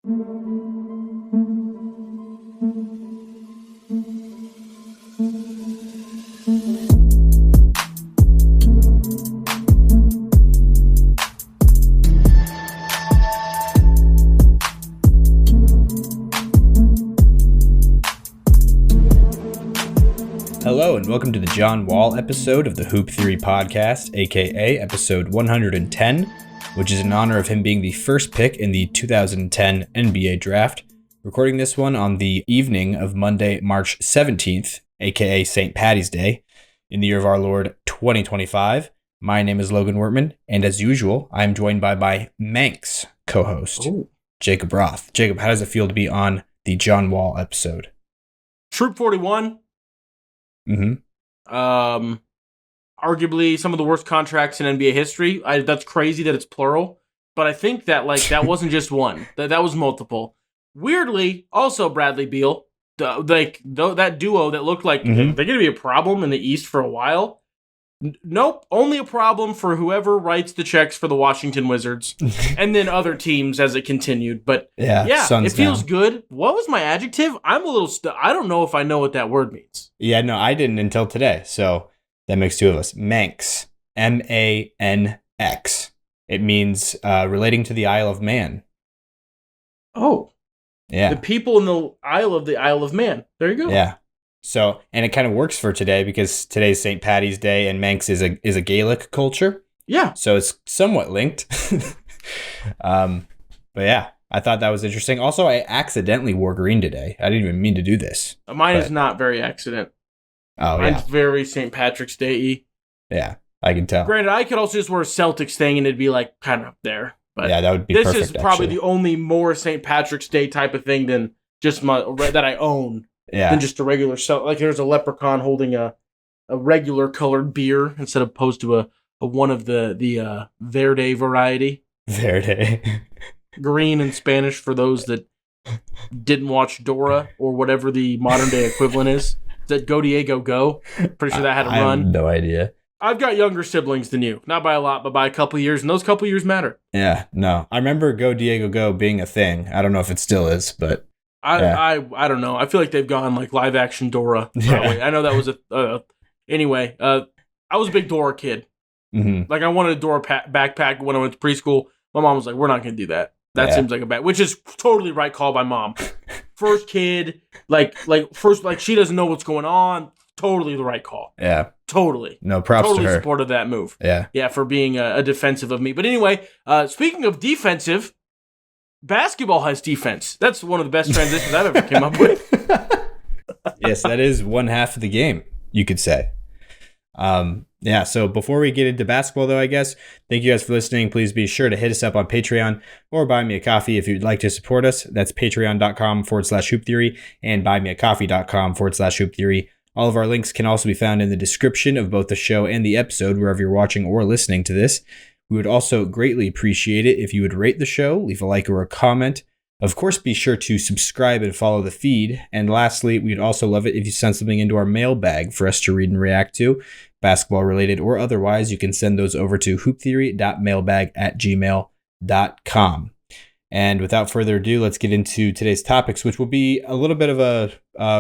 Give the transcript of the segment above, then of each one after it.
Hello and welcome to the John Wall episode of the Hoop Theory podcast, aka episode 110, which is in honor of him being the first pick in the 2010 NBA draft. Recording this one on the evening of Monday, March 17th, aka St. Paddy's Day, in the year of our Lord 2025. My name is Logan Wertman, and as usual, I'm joined by my Manx co-host, Jacob Roth. Jacob, how does it feel to be on the John Wall episode? Troop 41. Arguably some of the worst contracts in NBA history. That's crazy that it's plural, but I think that that wasn't just one. That was multiple. Weirdly, also Bradley Beal, that duo that looked like they're going to be a problem in the East for a while. Nope, only a problem for whoever writes the checks for the Washington Wizards, and then other teams as it continued. But yeah, it feels good. What was my adjective? I'm a little. I don't know if I know what that word means. Yeah, no, I didn't until today. So that makes two of us. Manx, M-A-N-X. It means relating to the Isle of Man. Oh, yeah. The people in the Isle of Man. There you go. Yeah. So, and it kind of works for today because today's St. Paddy's Day and Manx is a Gaelic culture. Yeah. So it's somewhat linked. But yeah, I thought that was interesting. Also, I accidentally wore green today. I didn't even mean to do this. Mine is not very accident. Oh, Mine's very St. Patrick's Day-y. Yeah, I can tell. Granted, I could also just wear a Celtics thing and it'd be like kind of up there. But yeah, that would be perfect. This is probably actually the only more St. Patrick's Day type of thing than just that I own. Yeah. Than just a regular like there's a leprechaun holding a regular colored beer instead opposed to a one of the Verde variety. Verde. Green in Spanish for those that didn't watch Dora or whatever the modern day equivalent is. Is that Go Diego Go? Pretty sure that had a run. I have no idea. I've got younger siblings than you. Not by a lot, but by a couple years, and those couple years matter. Yeah, no. I remember Go Diego Go being a thing. I don't know if it still is, but I don't know. I feel like they've gone like live action Dora. Probably. Yeah. I know that was anyway. I was a big Dora kid. Mm-hmm. Like I wanted a Dora backpack when I went to preschool. My mom was like, "We're not going to do that. That seems like a bad." Which is totally right call by mom. First kid, first she doesn't know what's going on. Totally the right call. Yeah. Totally. No props totally to her. Supported that move. Yeah. Yeah, for being a defensive of me. But anyway, speaking of defensive. Basketball has defense. That's one of the best transitions I've ever came up with. Yes, that is one half of the game, you could say. Yeah, so before we get into basketball, though, I guess, thank you guys for listening. Please be sure to hit us up on Patreon or buy me a coffee if you'd like to support us. That's patreon.com/hoop theory and buymeacoffee.com/hoop theory. All of our links can also be found in the description of both the show and the episode, wherever you're watching or listening to this. We would also greatly appreciate it if you would rate the show, leave a like or a comment. Of course, be sure to subscribe and follow the feed. And lastly, we'd also love it if you send something into our mailbag for us to read and react to, basketball related or otherwise. You can send those over to hooptheory.mailbag@gmail.com. And without further ado, let's get into today's topics, which will be a little bit of a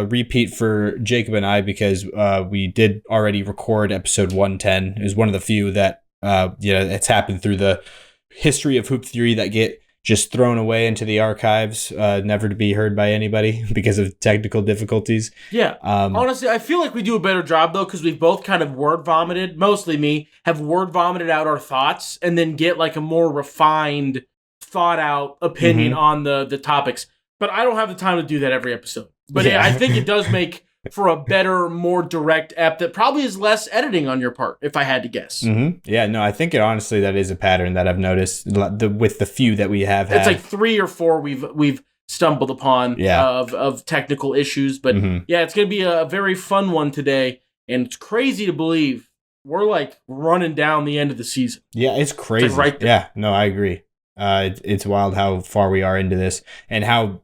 repeat for Jacob and I because we did already record episode 110. It was one of the few that it's happened through the history of Hoop Theory that get just thrown away into the archives, never to be heard by anybody because of technical difficulties. Yeah. Honestly, I feel like we do a better job, though, because we've both kind of word vomited, mostly me, have word vomited out our thoughts and then get like a more refined, thought out opinion on the topics. But I don't have the time to do that every episode. But yeah, I think it does make for a better, more direct ep that probably is less editing on your part, if I had to guess. Mm-hmm. Yeah, no, I think honestly that is a pattern that I've noticed with the few that we have had. It's like 3 or 4 we've stumbled upon of technical issues. But yeah, it's going to be a very fun one today. And it's crazy to believe we're like running down the end of the season. Yeah, it's crazy. It's like right there. Yeah, no, I agree. It's wild how far we are into this and how,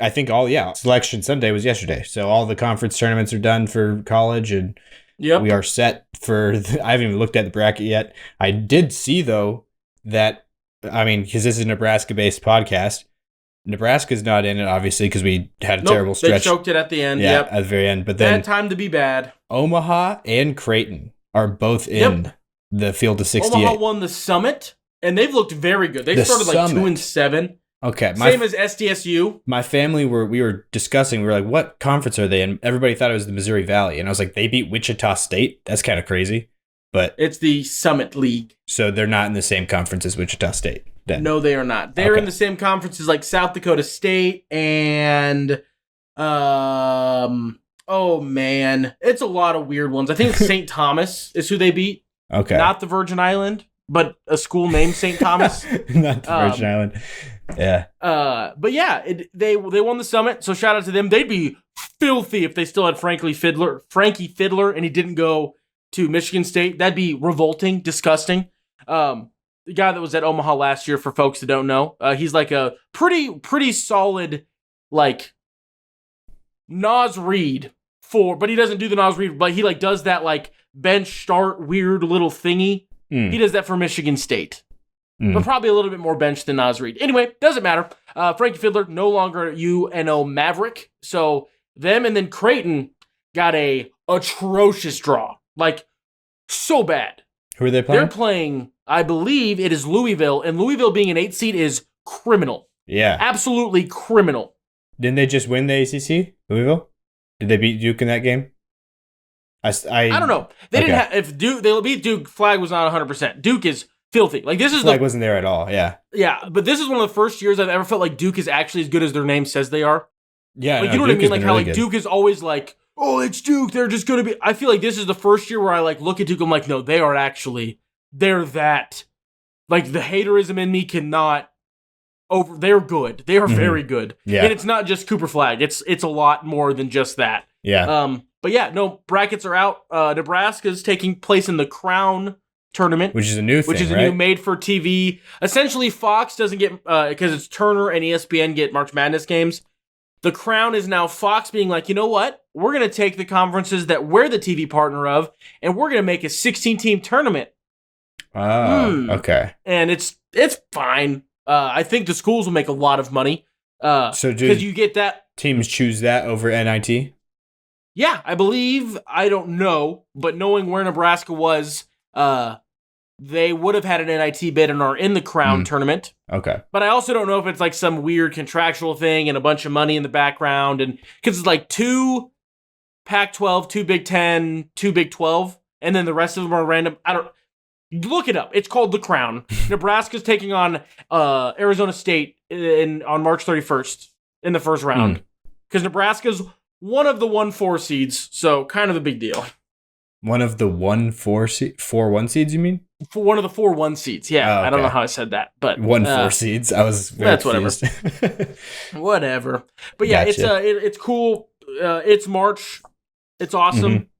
I think Selection Sunday was yesterday. So all the conference tournaments are done for college and we are set for, I haven't even looked at the bracket yet. I did see though that, because this is a Nebraska based podcast, Nebraska's not in it, obviously, because we had a terrible stretch. They choked it at the end. Yeah, Yep. at the very end. But then bad time to be bad. Omaha and Creighton are both in the field of 68. Omaha won the Summit, and they've looked very good. They started like 2-7. Okay. Same as SDSU. My family we were discussing, we were like, what conference are they in? Everybody thought it was the Missouri Valley. And I was like, they beat Wichita State? That's kind of crazy. But it's the Summit League. So they're not in the same conference as Wichita State then? No, they are not. They're in the same conference as like South Dakota State and oh man. It's a lot of weird ones. I think St. Thomas is who they beat. Okay. Not the Virgin Island, but a school named St. Thomas. Not the Virgin Island. Yeah. But yeah, they won the Summit, so shout out to them. They'd be filthy if they still had Frankie Fiddler, and he didn't go to Michigan State. That'd be revolting, disgusting. The guy that was at Omaha last year, for folks that don't know, he's like a pretty solid, like Nas Reed but he doesn't do the Nas Reed, but he like does that like bench start weird little thingy. He does that for Michigan State. But probably a little bit more bench than Nas Reed. Anyway, doesn't matter. Frankie Fiddler, no longer UNO Maverick. So them and then Creighton got a atrocious draw. Like, so bad. Who are they playing? They're playing, I believe it is Louisville, and Louisville being an 8 seed is criminal. Yeah. Absolutely criminal. Didn't they just win the ACC, Louisville? Did they beat Duke in that game? I don't know. They didn't have, if Duke, they beat Duke, Flag was not 100%. Duke is filthy. Like this is Flag wasn't there at all. Yeah. Yeah, but this is one of the first years I've ever felt like Duke is actually as good as their name says they are. Yeah, like you know what I mean? Like how like Duke is always like, oh, it's Duke. They're just gonna be. I feel like this is the first year where I like look at Duke. I'm like, no, they are actually. They're that. Like the haterism in me cannot. They're good. They are very good. Yeah. And it's not just Cooper Flag. It's a lot more than just that. Yeah. But yeah, no, brackets are out. Nebraska's taking place in the Crown tournament, which is a new thing, which is a new made for TV. Essentially, Fox doesn't get because it's Turner and ESPN get March Madness games. The Crown is now Fox being like, you know what? We're gonna take the conferences that we're the TV partner of, and we're gonna make a 16-team tournament. Okay. And it's fine. I think the schools will make a lot of money. So because you get that teams choose that over NIT. Yeah, I believe. I don't know, but knowing where Nebraska was, they would have had an NIT bid and are in the Crown tournament. Okay. But I also don't know if it's like some weird contractual thing and a bunch of money in the background, and because it's like 2 Pac-12, 2 Big 10, 2 Big 12, and then the rest of them are random. I don't. Look it up. It's called the Crown. Nebraska's taking on Arizona State on March 31st in the first round because Nebraska's one of the 1-4 seeds, so kind of a big deal. One of the 4-1 seeds, you mean? For one of the 4-1 seeds, yeah. Oh, okay. I don't know how I said that, but 1-4 seeds. I was very that's confused. Whatever. But yeah, Gotcha. it's cool. It's March. It's awesome.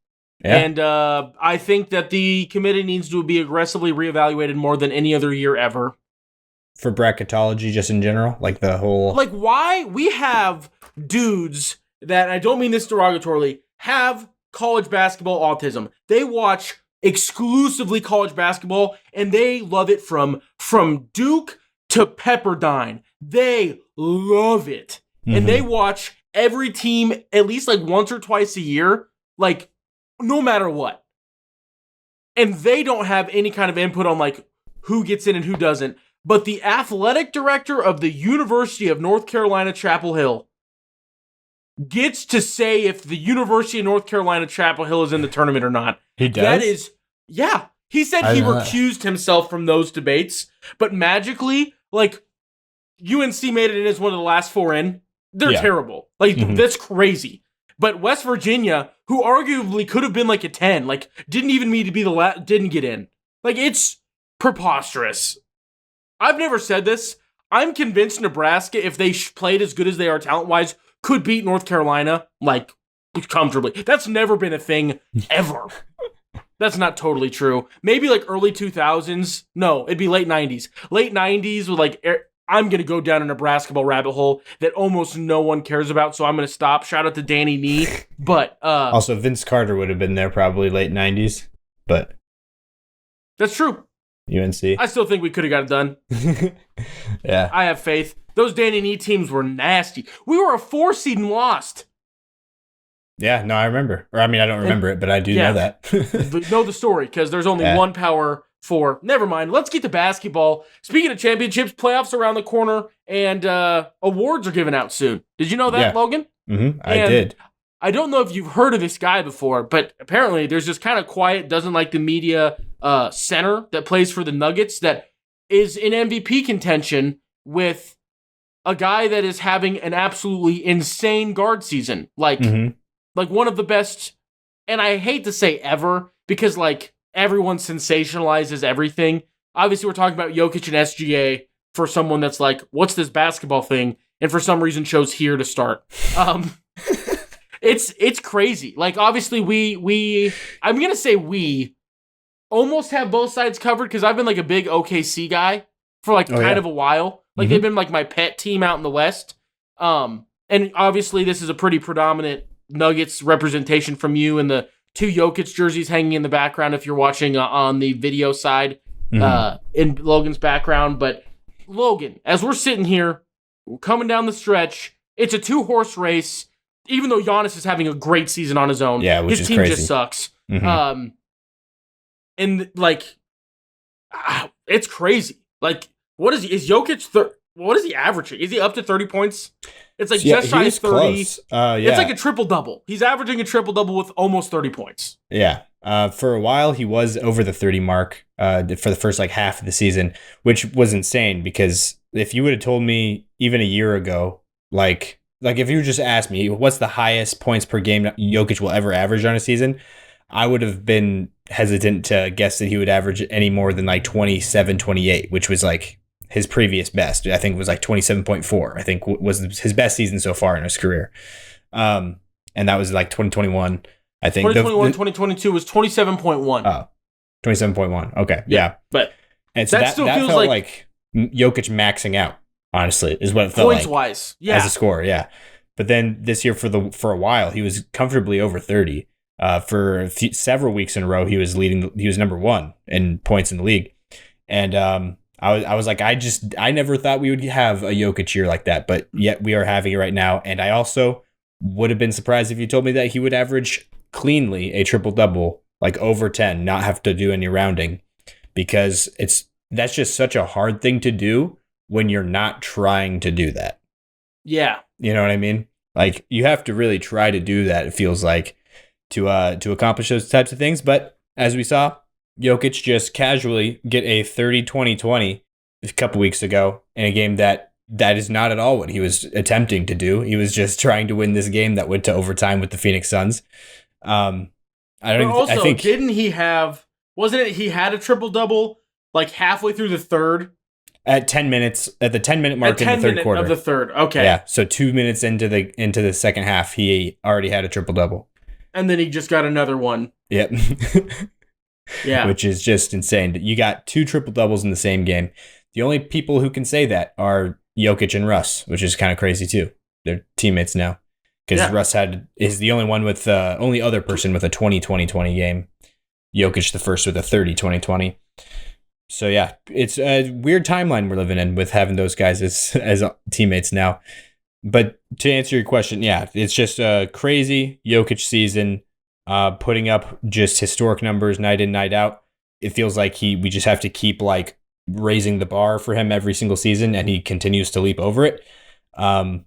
Yeah. And I think that the committee needs to be aggressively reevaluated more than any other year ever. For bracketology, just in general, like the whole. Like why we have dudes that, I don't mean this derogatorily, have college basketball autism. They watch exclusively college basketball and they love it from Duke to Pepperdine. They love it. And they watch every team at least like once or twice a year, like no matter what. And they don't have any kind of input on like who gets in and who doesn't. But the athletic director of the University of North Carolina, Chapel Hill, gets to say if the University of North Carolina, Chapel Hill is in the tournament or not. He does? That is, yeah. He said he recused himself from those debates, but magically, like, UNC made it in as one of the last 4 in. They're terrible. Like, that's crazy. But West Virginia, who arguably could have been like a 10, like, didn't even need to be the last, didn't get in. Like, it's preposterous. I've never said this. I'm convinced Nebraska, if they played as good as they are talent-wise, could beat North Carolina, like, comfortably. That's never been a thing, ever. That's not totally true. Maybe, like, early 2000s. No, it'd be late 90s. Late 90s with, like, I'm going to go down a Nebraska ball rabbit hole that almost no one cares about, so I'm going to stop. Shout out to Danny Nee. But, also, Vince Carter would have been there probably late 90s, but. That's true. UNC. I still think we could have got it done. Yeah. I have faith. Those Danny Nee teams were nasty. We were a 4 seed and lost. Yeah, no, I remember. Or, I mean, I don't remember it, but I do know that. Know the story, because there's only one Power 4. Never mind. Let's get to basketball. Speaking of championships, playoffs around the corner, and awards are given out soon. Did you know that, Logan? Mm-hmm. I did. I don't know if you've heard of this guy before, but apparently there's this kind of quiet, doesn't like the media center that plays for the Nuggets that is in MVP contention with a guy that is having an absolutely insane guard season. Like one of the best, and I hate to say ever, because like everyone sensationalizes everything. Obviously, we're talking about Jokic and SGA for someone that's like, what's this basketball thing? And for some reason chose here to start. It's crazy. Like, obviously, I'm going to say we almost have both sides covered, because I've been like a big OKC guy for like of a while. Like, they've been like my pet team out in the West. And obviously, this is a pretty predominant Nuggets representation from you, and the 2 Jokic jerseys hanging in the background if you're watching on the video side in Logan's background. But Logan, as we're sitting here, we're coming down the stretch. It's a 2-horse race. Even though Giannis is having a great season on his own, which his team crazy. just sucks. And like, it's crazy. Like, what is he? Is Jokic? What is he averaging? Is he up to 30 points? It's like just shy of 30. Close. It's like a triple-double. He's averaging a triple-double with almost 30 points. Yeah. For a while, he was over the 30 mark for the first like half of the season, which was insane, because if you would have told me even a year ago, like if you just asked me what's the highest points per game Jokic will ever average on a season, I would have been hesitant to guess that he would average any more than like 27, 28, which was like his previous best. I think it was like 27.4, I think was his best season so far in his career. And that was like 2021, I think. 2022 was 27.1. Oh, 27.1. Okay. Yeah. But and so that still feels felt like Jokic maxing out, honestly, is what it felt points like. Points-wise. Yeah. As a scorer, yeah. But then this year for a while, he was comfortably over 30. For several weeks in a row, he was number 1 in points in the league. And I was like, I never thought we would have a Jokic year like that, but yet we are having it right now. And I also would have been surprised if you told me that he would average cleanly a triple-double, like over 10, not have to do any rounding, because that's just such a hard thing to do when you're not trying to do that. Yeah. You know what I mean? Like, you have to really try to do that, it feels like, to accomplish those types of things. But as we saw, Jokic just casually get a 30-20-20 a couple weeks ago in a game that is not at all what he was attempting to do. He was just trying to win this game that went to overtime with the Phoenix Suns. I think didn't he have? Wasn't it he had a triple double like halfway through the third? At the 10-minute mark in the third quarter of the third. Okay. Yeah. So 2 minutes into the second half, he already had a triple double. And then he just got another one. Yep. Yeah. Which is just insane. You got 2 triple doubles in the same game. The only people who can say that are Jokic and Russ, which is kind of crazy too. They're teammates now, because Russ is the only one with only other person with a 20-20-20 game. Jokic the first with a 30-20-20. So yeah, it's a weird timeline we're living in with having those guys as teammates now. But to answer your question, yeah, it's just a crazy Jokic season, putting up just historic numbers night in, night out. It feels like we just have to keep like raising the bar for him every single season, and he continues to leap over it. And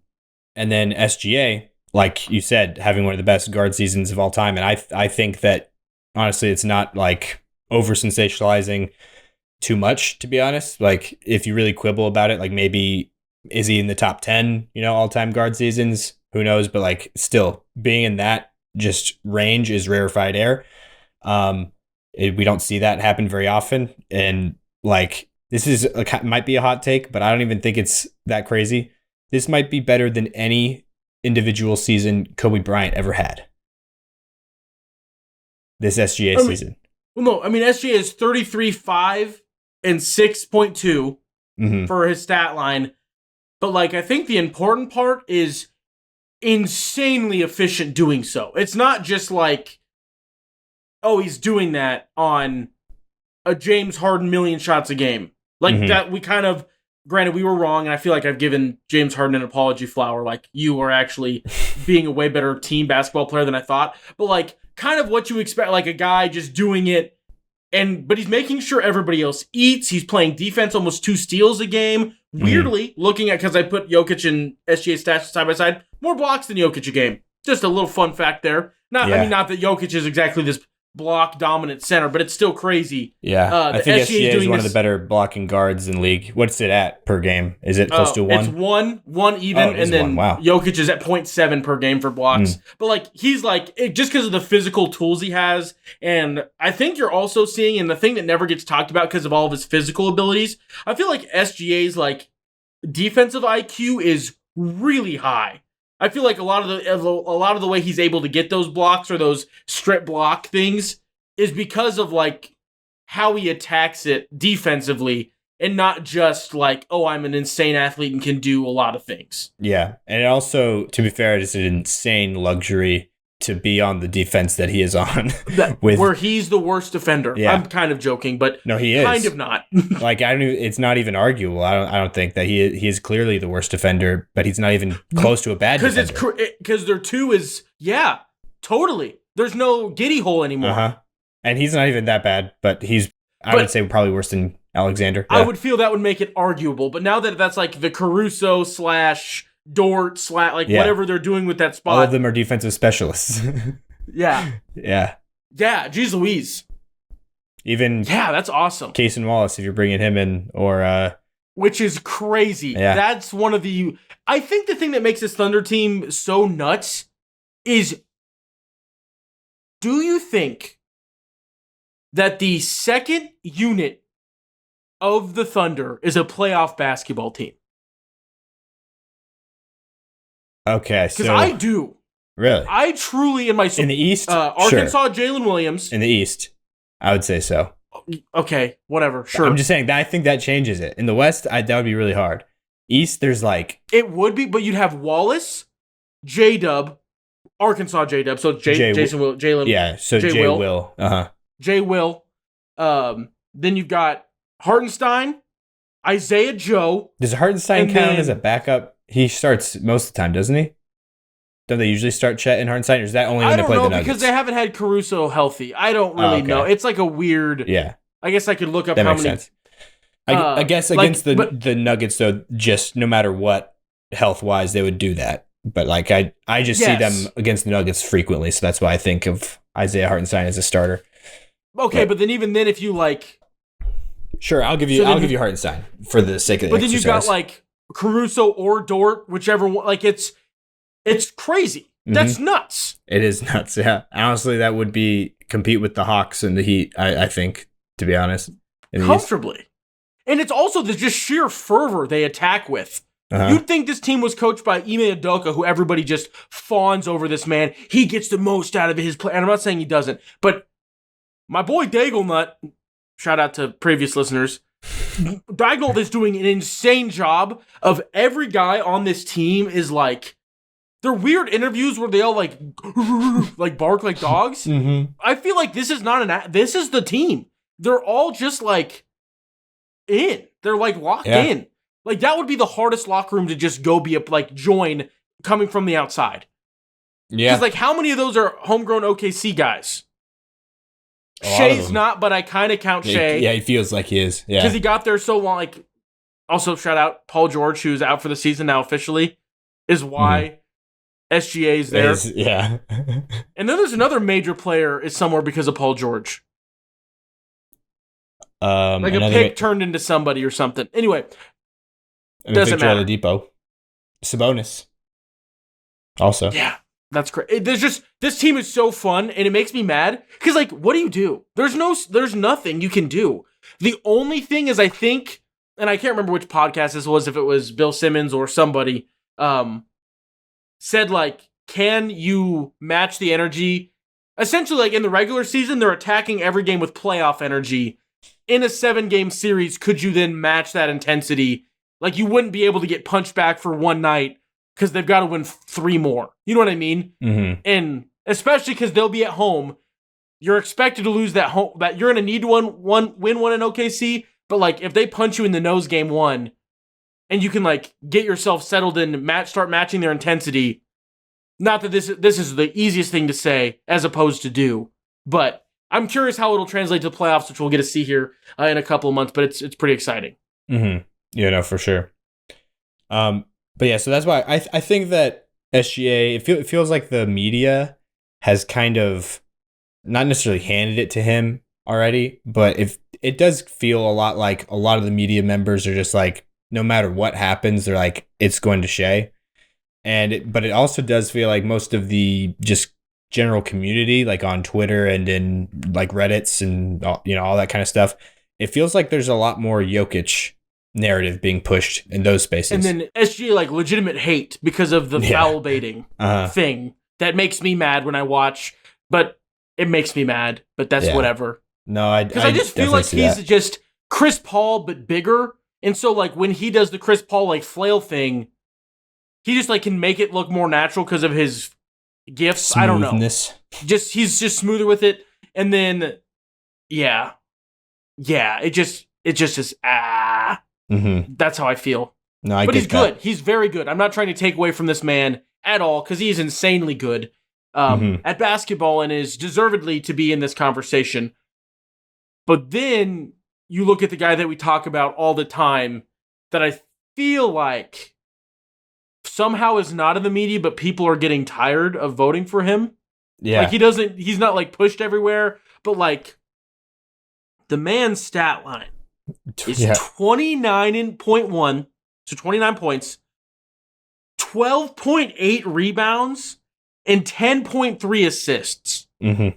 then SGA, like you said, having one of the best guard seasons of all time. And I think that honestly, it's not like over sensationalizing too much, to be honest. Like, if you really quibble about it, like we is he in the top 10, all-time guard seasons? Who knows? But like, still being in that just range is rarefied air. We don't see that happen very often. And like, this might be a hot take, but I don't even think it's that crazy. This might be better than any individual season Kobe Bryant ever had. This SGA season. Well, no, I mean, SGA is 33.5 and 6.2 for his stat line. But like, I think the important part is insanely efficient doing so. It's not just like, oh, he's doing that on a James Harden million shots a game. Like that, we kind of, granted, we were wrong, and I feel like I've given James Harden an apology flower. Like, you are actually being a way better team basketball player than I thought. But, like, kind of what you expect, like a guy just doing it, but he's making sure everybody else eats. He's playing defense, almost 2 steals a game. Weirdly, looking at, because I put Jokic and SGA stats side by side, more blocks than Jokic a game. Just a little fun fact there. I mean, not that Jokic is exactly this block dominant center, but it's still crazy. Yeah, I think SGA is one of the better blocking guards in the league. What's it at per game? Is it close to 1? It's 1 even, and then Jokic is at 0.7 per game for blocks. But like, he's like, just because of the physical tools he has, and I think you're also seeing, and the thing that never gets talked about because of all of his physical abilities, I feel like SGA's like defensive IQ is really high. I feel like a lot of the way he's able to get those blocks or those strip block things is because of like how he attacks it defensively, and not just like, oh, I'm an insane athlete and can do a lot of things. Yeah, and it also, to be fair, it is an insane luxury to be on the defense that he is on. Where he's the worst defender. Yeah. I'm kind of joking, but no, he is kind of not. Like, it's not even arguable. I don't think that he is clearly the worst defender, but he's not even close to a bad defender. Because their 2 is, yeah, totally. There's no Giddy hole anymore. And he's not even that bad, but I would say probably worse than Alexander. Yeah. I would feel that would make it arguable, but now that that's like the Caruso / Dort / whatever they're doing with that spot. All of them are defensive specialists. Yeah. Yeah. Yeah, geez Louise. Even that's awesome. Case and Wallace, if you're bringing him in, or which is crazy. Yeah. That's one of the. I think the thing that makes this Thunder team so nuts is, do you think that the second unit of the Thunder is a playoff basketball team? Okay, because I do. Really? I truly, in the East, Arkansas, Jalen Williams. In the East, I would say so. Okay, whatever, sure. I'm just saying that I think that changes it. In the West, that would be really hard. East, there's like, it would be, but you'd have Wallace, J-Dub, Arkansas J-Dub, so Jason Will, Jalen. Yeah, so J Will. J Will. Then you've got Hartenstein, Isaiah Joe. Does Hartenstein count as a backup? He starts most of the time, doesn't he? Don't they usually start Chet and Hartenstein, or is that only when they play the Nuggets? I don't know, because they haven't had Caruso healthy. I don't really know. It's like a weird... Yeah. I guess I could look up that how makes many... Sense. I guess against the Nuggets, though, just no matter what, health-wise, they would do that. But like I just see them against the Nuggets frequently, so that's why I think of Isaiah Hartenstein as a starter. Okay, but then even then, if you like... Sure, I'll give you Hartenstein for the sake of the exercise. But then you've got like Caruso or Dort, whichever one. Like it's crazy. That's nuts. It is nuts. Yeah, honestly, that would compete with the Hawks and the Heat. I think, to be honest, comfortably. And it's also the just sheer fervor they attack with. You'd think this team was coached by Ime Udoka, who everybody just fawns over this man. He gets the most out of his play. And I'm not saying he doesn't, but my boy Daiglenut, shout out to previous listeners, Daiglenut is doing an insane job of every guy on this team is like, they're weird interviews where they all like bark like dogs. I feel like this is not this is the team. They're all just like in. They're like locked in. Like that would be the hardest locker room to just go join coming from the outside. Yeah. Because like how many of those are homegrown OKC guys? Shea's not, but I kind of count Shea. Yeah, he feels like he is. Yeah. Because he got there so long. Like, also shout out Paul George, who's out for the season now officially, is why SGA is there. Yeah. And then there's another major player is somewhere because of Paul George. Like a pick turned into somebody or something. Anyway, doesn't matter. Oladipo. Sabonis. Also. Yeah, that's great. This team is so fun, and it makes me mad because like, what do? There's nothing you can do. The only thing is, I think, and I can't remember which podcast this was, if it was Bill Simmons or somebody, said like, can you match the energy? Essentially, like in the regular season, they're attacking every game with playoff energy. In a 7-game series, could you then match that intensity? Like, you wouldn't be able to get punched back for one night because they've got to win 3 more. You know what I mean? And especially because they'll be at home. you're expected to lose that home, that you're going to need to win one in OKC, but like if they punch you in the nose game one and you can like get yourself settled in, start matching their intensity. Not that this is the easiest thing to say as opposed to do, but I'm curious how it'll translate to the playoffs, which we'll get to see here in a couple of months, but it's pretty exciting. Mm-hmm. Yeah, no, for sure. But yeah, so that's why I think that SGA, it feels like the media has kind of not necessarily handed it to him already, but if it does feel a lot like a lot of the media members are just like, no matter what happens, they're like, it's going to Shea. But it also does feel like most of the just general community, like on Twitter and in like Reddits and all that kind of stuff, it feels like there's a lot more Jokic narrative being pushed in those spaces. And then SGA like legitimate hate because of the foul baiting thing that makes me mad when I watch, but it makes me mad, but that's whatever. No, because I just feel like he's just Chris Paul but bigger, and so like when he does the Chris Paul like flail thing, he just like can make it look more natural because of his gifts. I don't know. He's just smoother with it, and then it just is That's how I feel. No, but he's good. He's very good. I'm not trying to take away from this man at all because he's insanely good at basketball and is deservedly to be in this conversation. But then you look at the guy that we talk about all the time that I feel like somehow is not in the media, but people are getting tired of voting for him. Yeah. Like he's not like pushed everywhere, but like the man's stat line is 29.1, so 29 points, 12.8 rebounds, and 10.3 assists. Mm-hmm.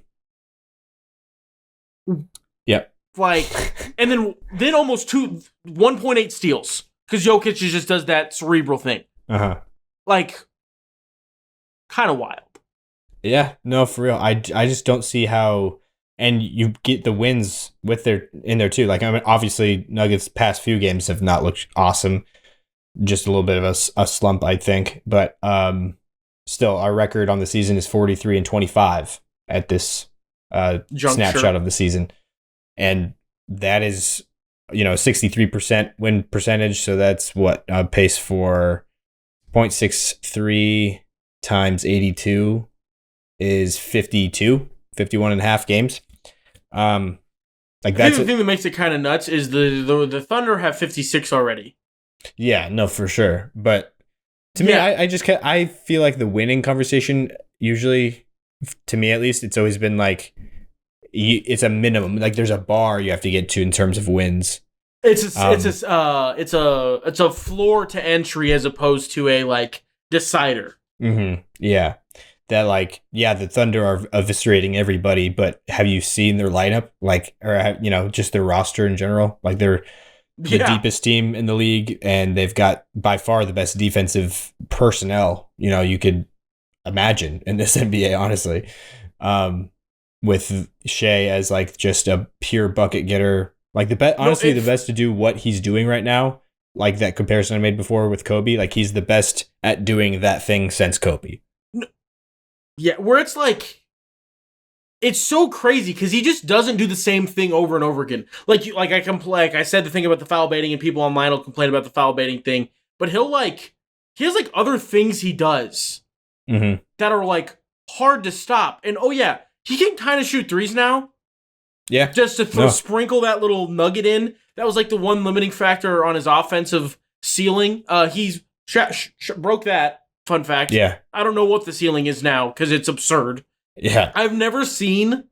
Yep. Like, and then almost 1.8 steals, because Jokic just does that cerebral thing. Like, kind of wild. Yeah, no, for real. I just don't see how, and you get the wins in there too. Like, I mean, obviously Nuggets past few games have not looked awesome. Just a little bit of a slump, I think. But still, our record on the season is 43-25 at this snapshot of the season. And that is, 63% win percentage. So that's what pace for 0.63 times 82 is 51 and a half games. Like that's the thing that makes it kind of nuts is the Thunder have 56 already. Yeah, no, for sure. But to me, I feel like the winning conversation usually, to me at least, it's always been like it's a minimum. Like there's a bar you have to get to in terms of wins. It's a floor to entry as opposed to a like decider. Mm-hmm. Yeah. That the Thunder are eviscerating everybody, but have you seen their lineup? Like, or just their roster in general? Like they're the deepest team in the league, and they've got by far the best defensive personnel you could imagine in this NBA. Honestly, with Shea as like just a pure bucket getter, like the best to do what he's doing right now. Like that comparison I made before with Kobe, like he's the best at doing that thing since Kobe. Yeah, where it's like, it's so crazy because he just doesn't do the same thing over and over again. Like I said the thing about the foul baiting, and people online will complain about the foul baiting thing, but he has like other things he does that are like hard to stop. And he can kind of shoot threes now. Yeah, just to sprinkle that little nugget in. That was like the one limiting factor on his offensive ceiling. He's broke that. Fun fact. Yeah. I don't know what the ceiling is now because it's absurd. Yeah. I've never seen,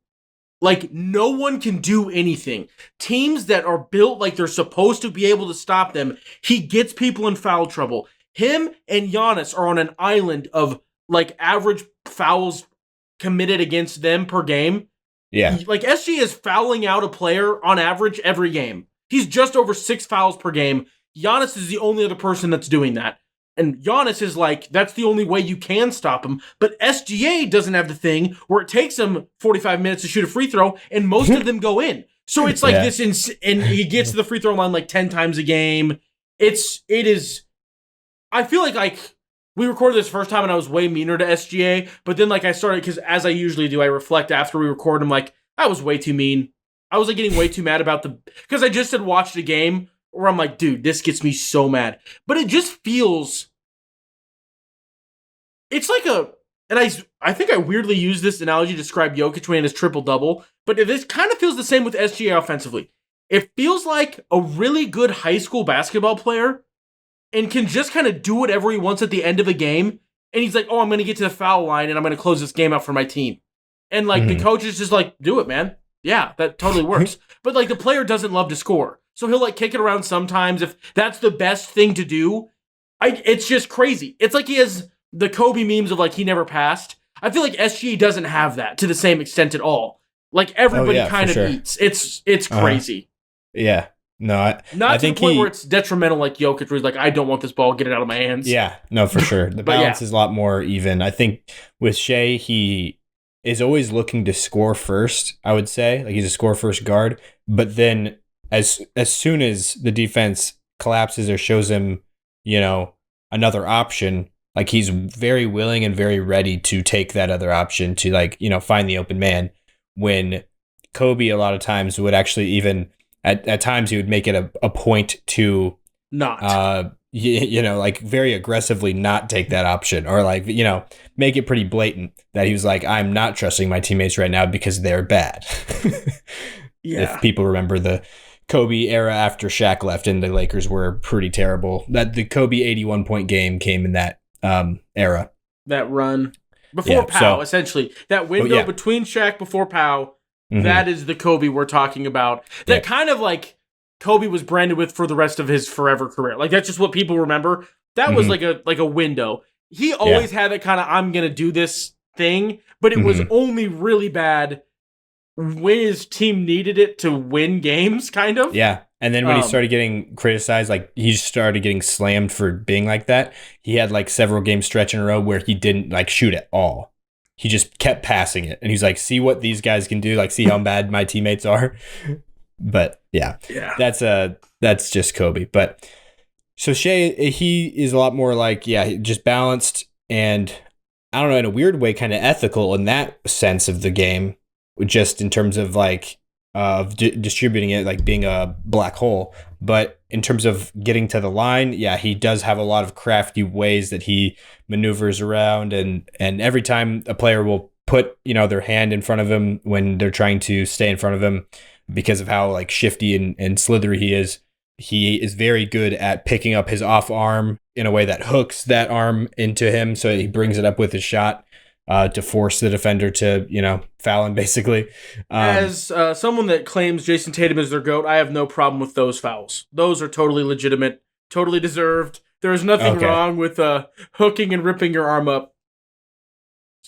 like, no one can do anything. Teams that are built like they're supposed to be able to stop them, he gets people in foul trouble. Him and Giannis are on an island of, like, average fouls committed against them per game. Yeah. Like, SG is fouling out a player on average every game. He's just over 6 fouls per game. Giannis is the only other person that's doing that. And Giannis is like, that's the only way you can stop him. But SGA doesn't have the thing where it takes him 45 minutes to shoot a free throw, and most of them go in. So it's like this, and he gets to the free throw line like 10 times a game. It is, I feel like we recorded this first time and I was way meaner to SGA, but then like I started, because as I usually do, I reflect after we record, I'm like, I was way too mean. I was like getting way too mad about because I just had watched a game where I'm like, dude, this gets me so mad. But it just feels, it's like and I think I weirdly used this analogy to describe Jokic winning his triple-double, but this kind of feels the same with SGA offensively. It feels like a really good high school basketball player and can just kind of do whatever he wants at the end of a game. And he's like, oh, I'm going to get to the foul line and I'm going to close this game out for my team. And like the coach is just like, do it, man. Yeah, that totally works. But like the player doesn't love to score. So he'll like kick it around sometimes if that's the best thing to do. It's just crazy. It's like he has the Kobe memes of like he never passed. I feel like SGA doesn't have that to the same extent at all. Like everybody kind of eats. It's crazy. Yeah. No, not to the point where it's detrimental like Jokic, where he's like, I don't want this ball, get it out of my hands. Yeah, no, for sure. The balance is a lot more even. I think with Shea, he is always looking to score first, I would say. Like he's a score first guard. But then as soon as the defense collapses or shows him, another option, like he's very willing and very ready to take that other option to like, find the open man. When Kobe a lot of times would actually even at times he would make it a point to not like very aggressively not take that option, or like make it pretty blatant that he was like, I'm not trusting my teammates right now because they're bad. If people remember the Kobe era after Shaq left and the Lakers were pretty terrible, that the Kobe 81 point game came in that era, that run before Powell, essentially that window between Shaq before Powell. That is the Kobe we're talking about. That kind of like Kobe was branded with for the rest of his forever career. Like that's just what people remember. That was like a window. He always had that kind of I'm gonna do this thing, but it was only really bad when his team needed it to win games, kind of. Yeah. And then when he started getting criticized, like he started getting slammed for being like that. He had like several game stretch in a row where he didn't like shoot at all. He just kept passing it. And he's like, see what these guys can do. Like, see how bad my teammates are. But that's just Kobe. But so Shea, he is a lot more like, just balanced and I don't know, in a weird way, kind of ethical in that sense of the game, just in terms of like, distributing it, like being a black hole. But in terms of getting to the line, he does have a lot of crafty ways that he maneuvers around, and every time a player will put their hand in front of him when they're trying to stay in front of him because of how like shifty and slithery he is very good at picking up his off arm in a way that hooks that arm into him, so he brings it up with his shot to force the defender to, foul him, basically. As someone that claims Jason Tatum is their GOAT, I have no problem with those fouls. Those are totally legitimate, totally deserved. There is nothing wrong with hooking and ripping your arm up.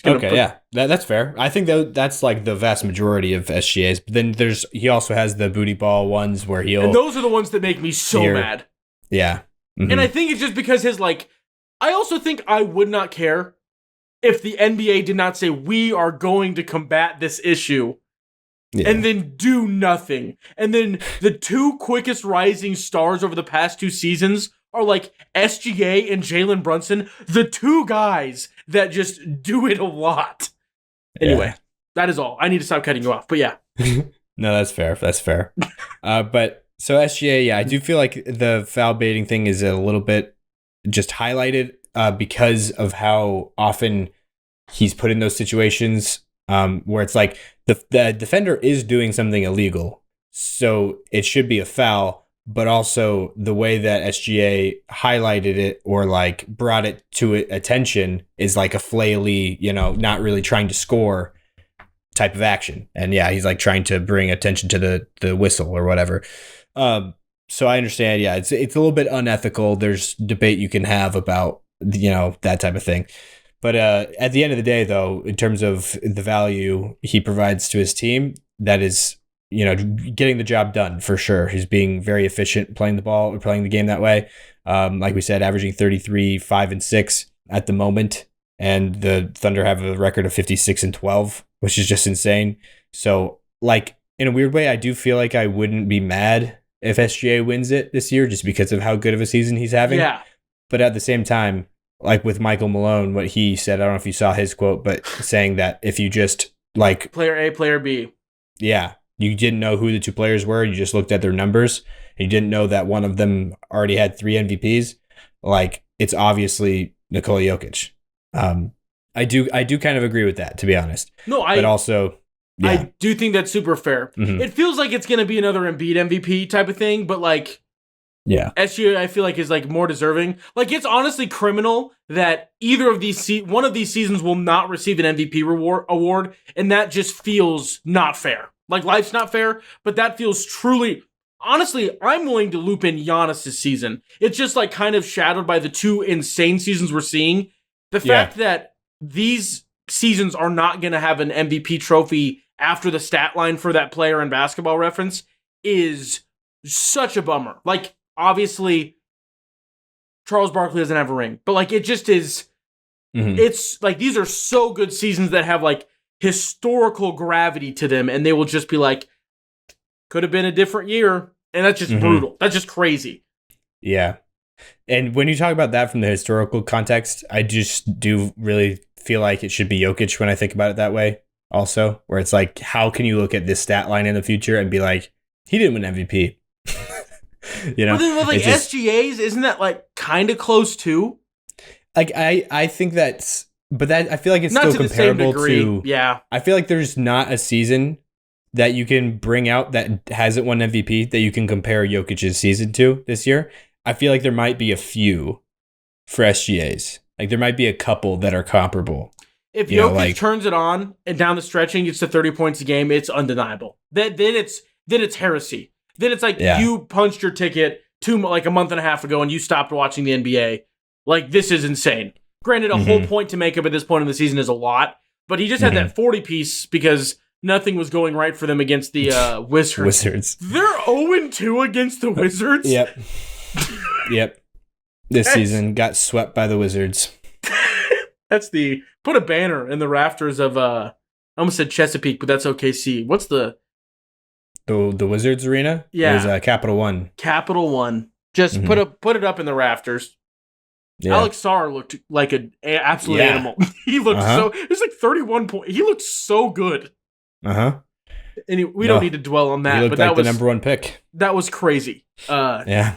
That's fair. I think that's like the vast majority of SGAs. But then he also has the booty ball ones where and those are the ones that make me so mad. Yeah. Mm-hmm. And I think it's just because I also think I would not care if the NBA did not say, we are going to combat this issue, and then do nothing. And then the two quickest rising stars over the past 2 seasons are like SGA and Jalen Brunson, the two guys that just do it a lot. Anyway, that is all. I need to stop cutting you off, but yeah. No, that's fair. That's fair. But so SGA, I do feel like the foul baiting thing is a little bit just highlighted because of how often he's put in those situations where it's like the defender is doing something illegal, so it should be a foul, but also the way that SGA highlighted it or like brought it to attention is like a flaily, not really trying to score type of action. And he's like trying to bring attention to the whistle or whatever. So I understand. It's a little bit unethical. There's debate you can have about, that type of thing. But at the end of the day, though, in terms of the value he provides to his team, that is, getting the job done for sure. He's being very efficient playing the ball or playing the game that way. Like we said, averaging 33, 5, and 6 at the moment. And the Thunder have a record of 56 and 12, which is just insane. So, like, in a weird way, I do feel like I wouldn't be mad if SGA wins it this year just because of how good of a season he's having. Yeah. But at the same time, like with Michael Malone, what he said, I don't know if you saw his quote, but saying that if you just like player A, player B. yeah, you didn't know who the two players were. You just looked at their numbers. And you didn't know that one of them already had 3 MVPs. Like, it's obviously Nikola Jokic. I do kind of agree with that, to be honest. No, but also, yeah. I do think that's super fair. Mm-hmm. It feels like it's going to be another Embiid MVP type of thing, but like, yeah, SGA I feel like is like more deserving. Like, it's honestly criminal that either of these one of these seasons will not receive an MVP award, and that just feels not fair. Like, life's not fair, but that feels truly. Honestly, I'm willing to loop in Giannis' season. It's just like kind of shadowed by the 2 insane seasons we're seeing. The fact that these seasons are not going to have an MVP trophy after the stat line for that player in Basketball Reference is such a bummer. Like, obviously, Charles Barkley doesn't have a ring, but like, it just is. Mm-hmm. It's like, these are so good seasons that have like historical gravity to them, and they will just be like, could have been a different year. And that's just brutal. That's just crazy. Yeah. And when you talk about that from the historical context, I just do really feel like it should be Jokic when I think about it that way also, where it's like, how can you look at this stat line in the future and be like, he didn't win MVP? You know? But then with like SGAs, isn't that like kind of close too? Like, I think that's, but that, I feel like it's not still comparable to, yeah. I feel like there's not a season that you can bring out that hasn't won MVP that you can compare Jokic's season to this year. I feel like there might be a few for SGAs. Like, there might be a couple that are comparable. If Jokic turns it on and down the stretch and gets to 30 points a game, it's undeniable. Then it's heresy. Then it's like you punched your ticket like a month and a half ago and you stopped watching the NBA. Like, this is insane. Granted, a whole point to make up at this point in the season is a lot, but he just had that 40 piece because nothing was going right for them against the Wizards. They're 0-2 against the Wizards? Yep. Yep. This season got swept by the Wizards. That's put a banner in the rafters of I almost said Chesapeake, but that's OKC. What's the Wizards arena? Yeah. It was Capital One. Capital One. Just put it up in the rafters. Yeah. Alex Sarr looked like an absolute animal. He looked it was like 31 points. He looked so good. And we don't need to dwell on that. He looked but like that was the number 1 pick. That was crazy. Yeah.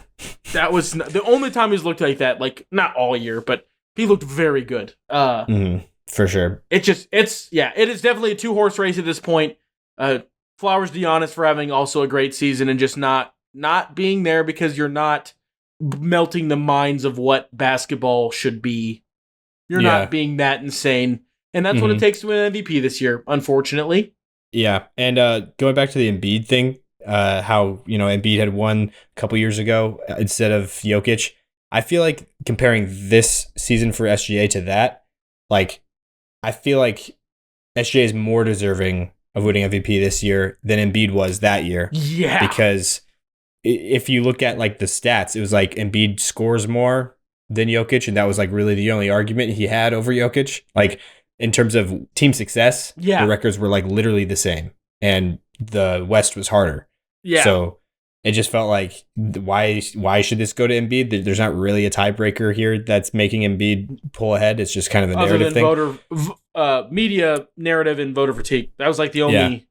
That was the only time he's looked like that. Like, not all year, but he looked very good. For sure. It is definitely a 2-horse race at this point. Flowers to Giannis for having also a great season and just not being there because you're not melting the minds of what basketball should be. You're not being that insane. And that's what it takes to win an MVP this year, unfortunately. Yeah. And going back to the Embiid thing, how, Embiid had won a couple years ago instead of Jokic. I feel like comparing this season for SGA to that, like, I feel like SGA is more deserving of winning MVP this year than Embiid was that year. Yeah. Because if you look at like the stats, it was like Embiid scores more than Jokic, and that was like really the only argument he had over Jokic. Like, in terms of team success, the records were like literally the same, and the West was harder. Yeah. So it just felt like, why should this go to Embiid? There's not really a tiebreaker here that's making Embiid pull ahead. It's just kind of a narrative thing. Media narrative and voter fatigue. That was like the only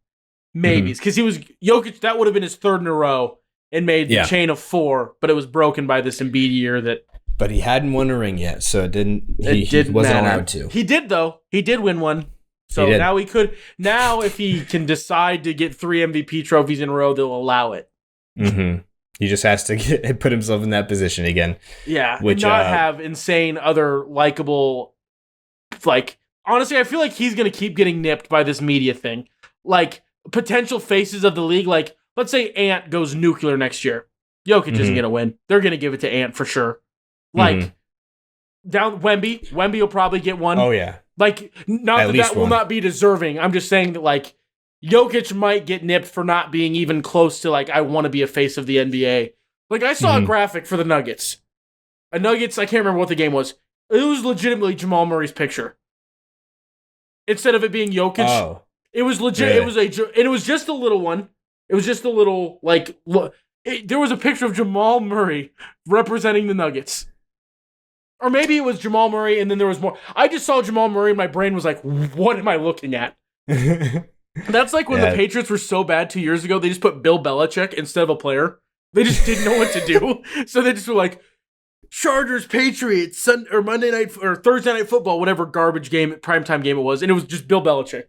maybes. Because he was Jokic, that would have been his 3rd in a row and made the chain of 4, but it was broken by this Embiid year that. But he hadn't won a ring yet, so he wasn't allowed to. He did, though. He did win one. So now he could. Now, if he can decide to get 3 MVP trophies in a row, they'll allow it. He just has to put himself in that position again. Yeah, which not have insane other likable. Like, honestly, I feel like he's gonna keep getting nipped by this media thing. Like, potential faces of the league. Like, let's say Ant goes nuclear next year. Jokic isn't gonna win. They're gonna give it to Ant for sure. Like, down Wemby will probably get one. Oh yeah. Like, not that will not be deserving. I'm just saying that, like, Jokic might get nipped for not being even close to, like, I want to be a face of the NBA. Like, I saw a graphic for the Nuggets. I can't remember what the game was. It was legitimately Jamal Murray's picture. Instead of it being Jokic, it was legit. Really? It was just a little one. It was just a little, like, there was a picture of Jamal Murray representing the Nuggets. Or maybe it was Jamal Murray and then there was more. I just saw Jamal Murray and my brain was like, what am I looking at? That's like when the Patriots were so bad 2 years ago, they just put Bill Belichick instead of a player. They just didn't know what to do. So they just were like, Chargers, Patriots, or Monday night or Thursday night football, whatever garbage game, primetime game it was. And it was just Bill Belichick.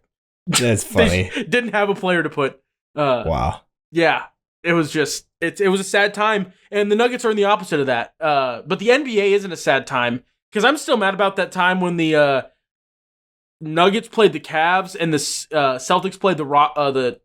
That's funny. They didn't have a player to put. Wow. Yeah. It was just, it was a sad time. And the Nuggets are in the opposite of that. But the NBA isn't a sad time because I'm still mad about that time when the Nuggets played the Cavs and the Celtics played the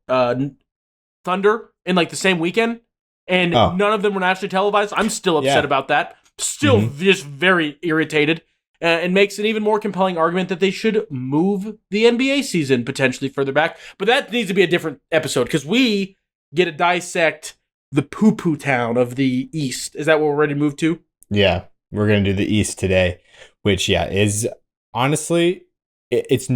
Thunder in like the same weekend. And none of them were nationally televised. I'm still upset about that. Still just very irritated. And makes an even more compelling argument that they should move the NBA season potentially further back. But that needs to be a different episode because we get to dissect the poo-poo town of the East. Is that what we're ready to move to? Yeah, we're going to do the East today, which, is honestly, it's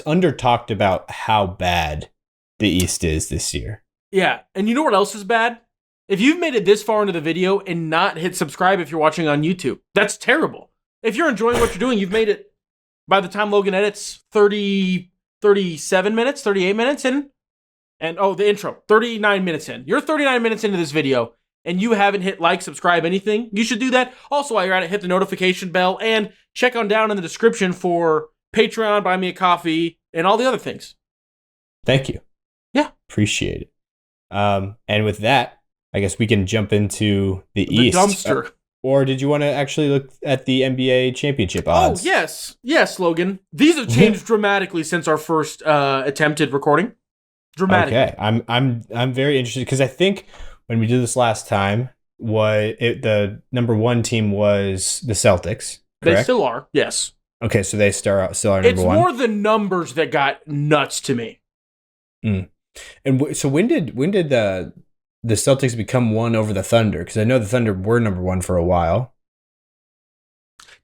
under talked about how bad the East is this year. Yeah, and you know what else is bad? If you've made it this far into the video and not hit subscribe if you're watching on YouTube, that's terrible. If you're enjoying what you're doing, you've made it by the time Logan edits 37 minutes, 38 minutes in. And the intro, 39 minutes in. You're 39 minutes into this video and you haven't hit like, subscribe, anything. You should do that. Also, while you're at it, hit the notification bell and check on down in the description for Patreon, Buy Me a Coffee, and all the other things. Thank you. Yeah. Appreciate it. And with that, I guess we can jump into the East. Dumpster. Or did you want to actually look at the NBA championship odds? Oh, yes. Yes, Logan. These have changed dramatically since our first attempted recording. Dramatically. Okay. I'm very interested because I think when we did this last time, the number one team was the Celtics. Correct? They still are. Yes. Okay, so they still are number it's one. It's more the numbers that got nuts to me. And so when did the Celtics become one over the Thunder? Because I know the Thunder were number one for a while.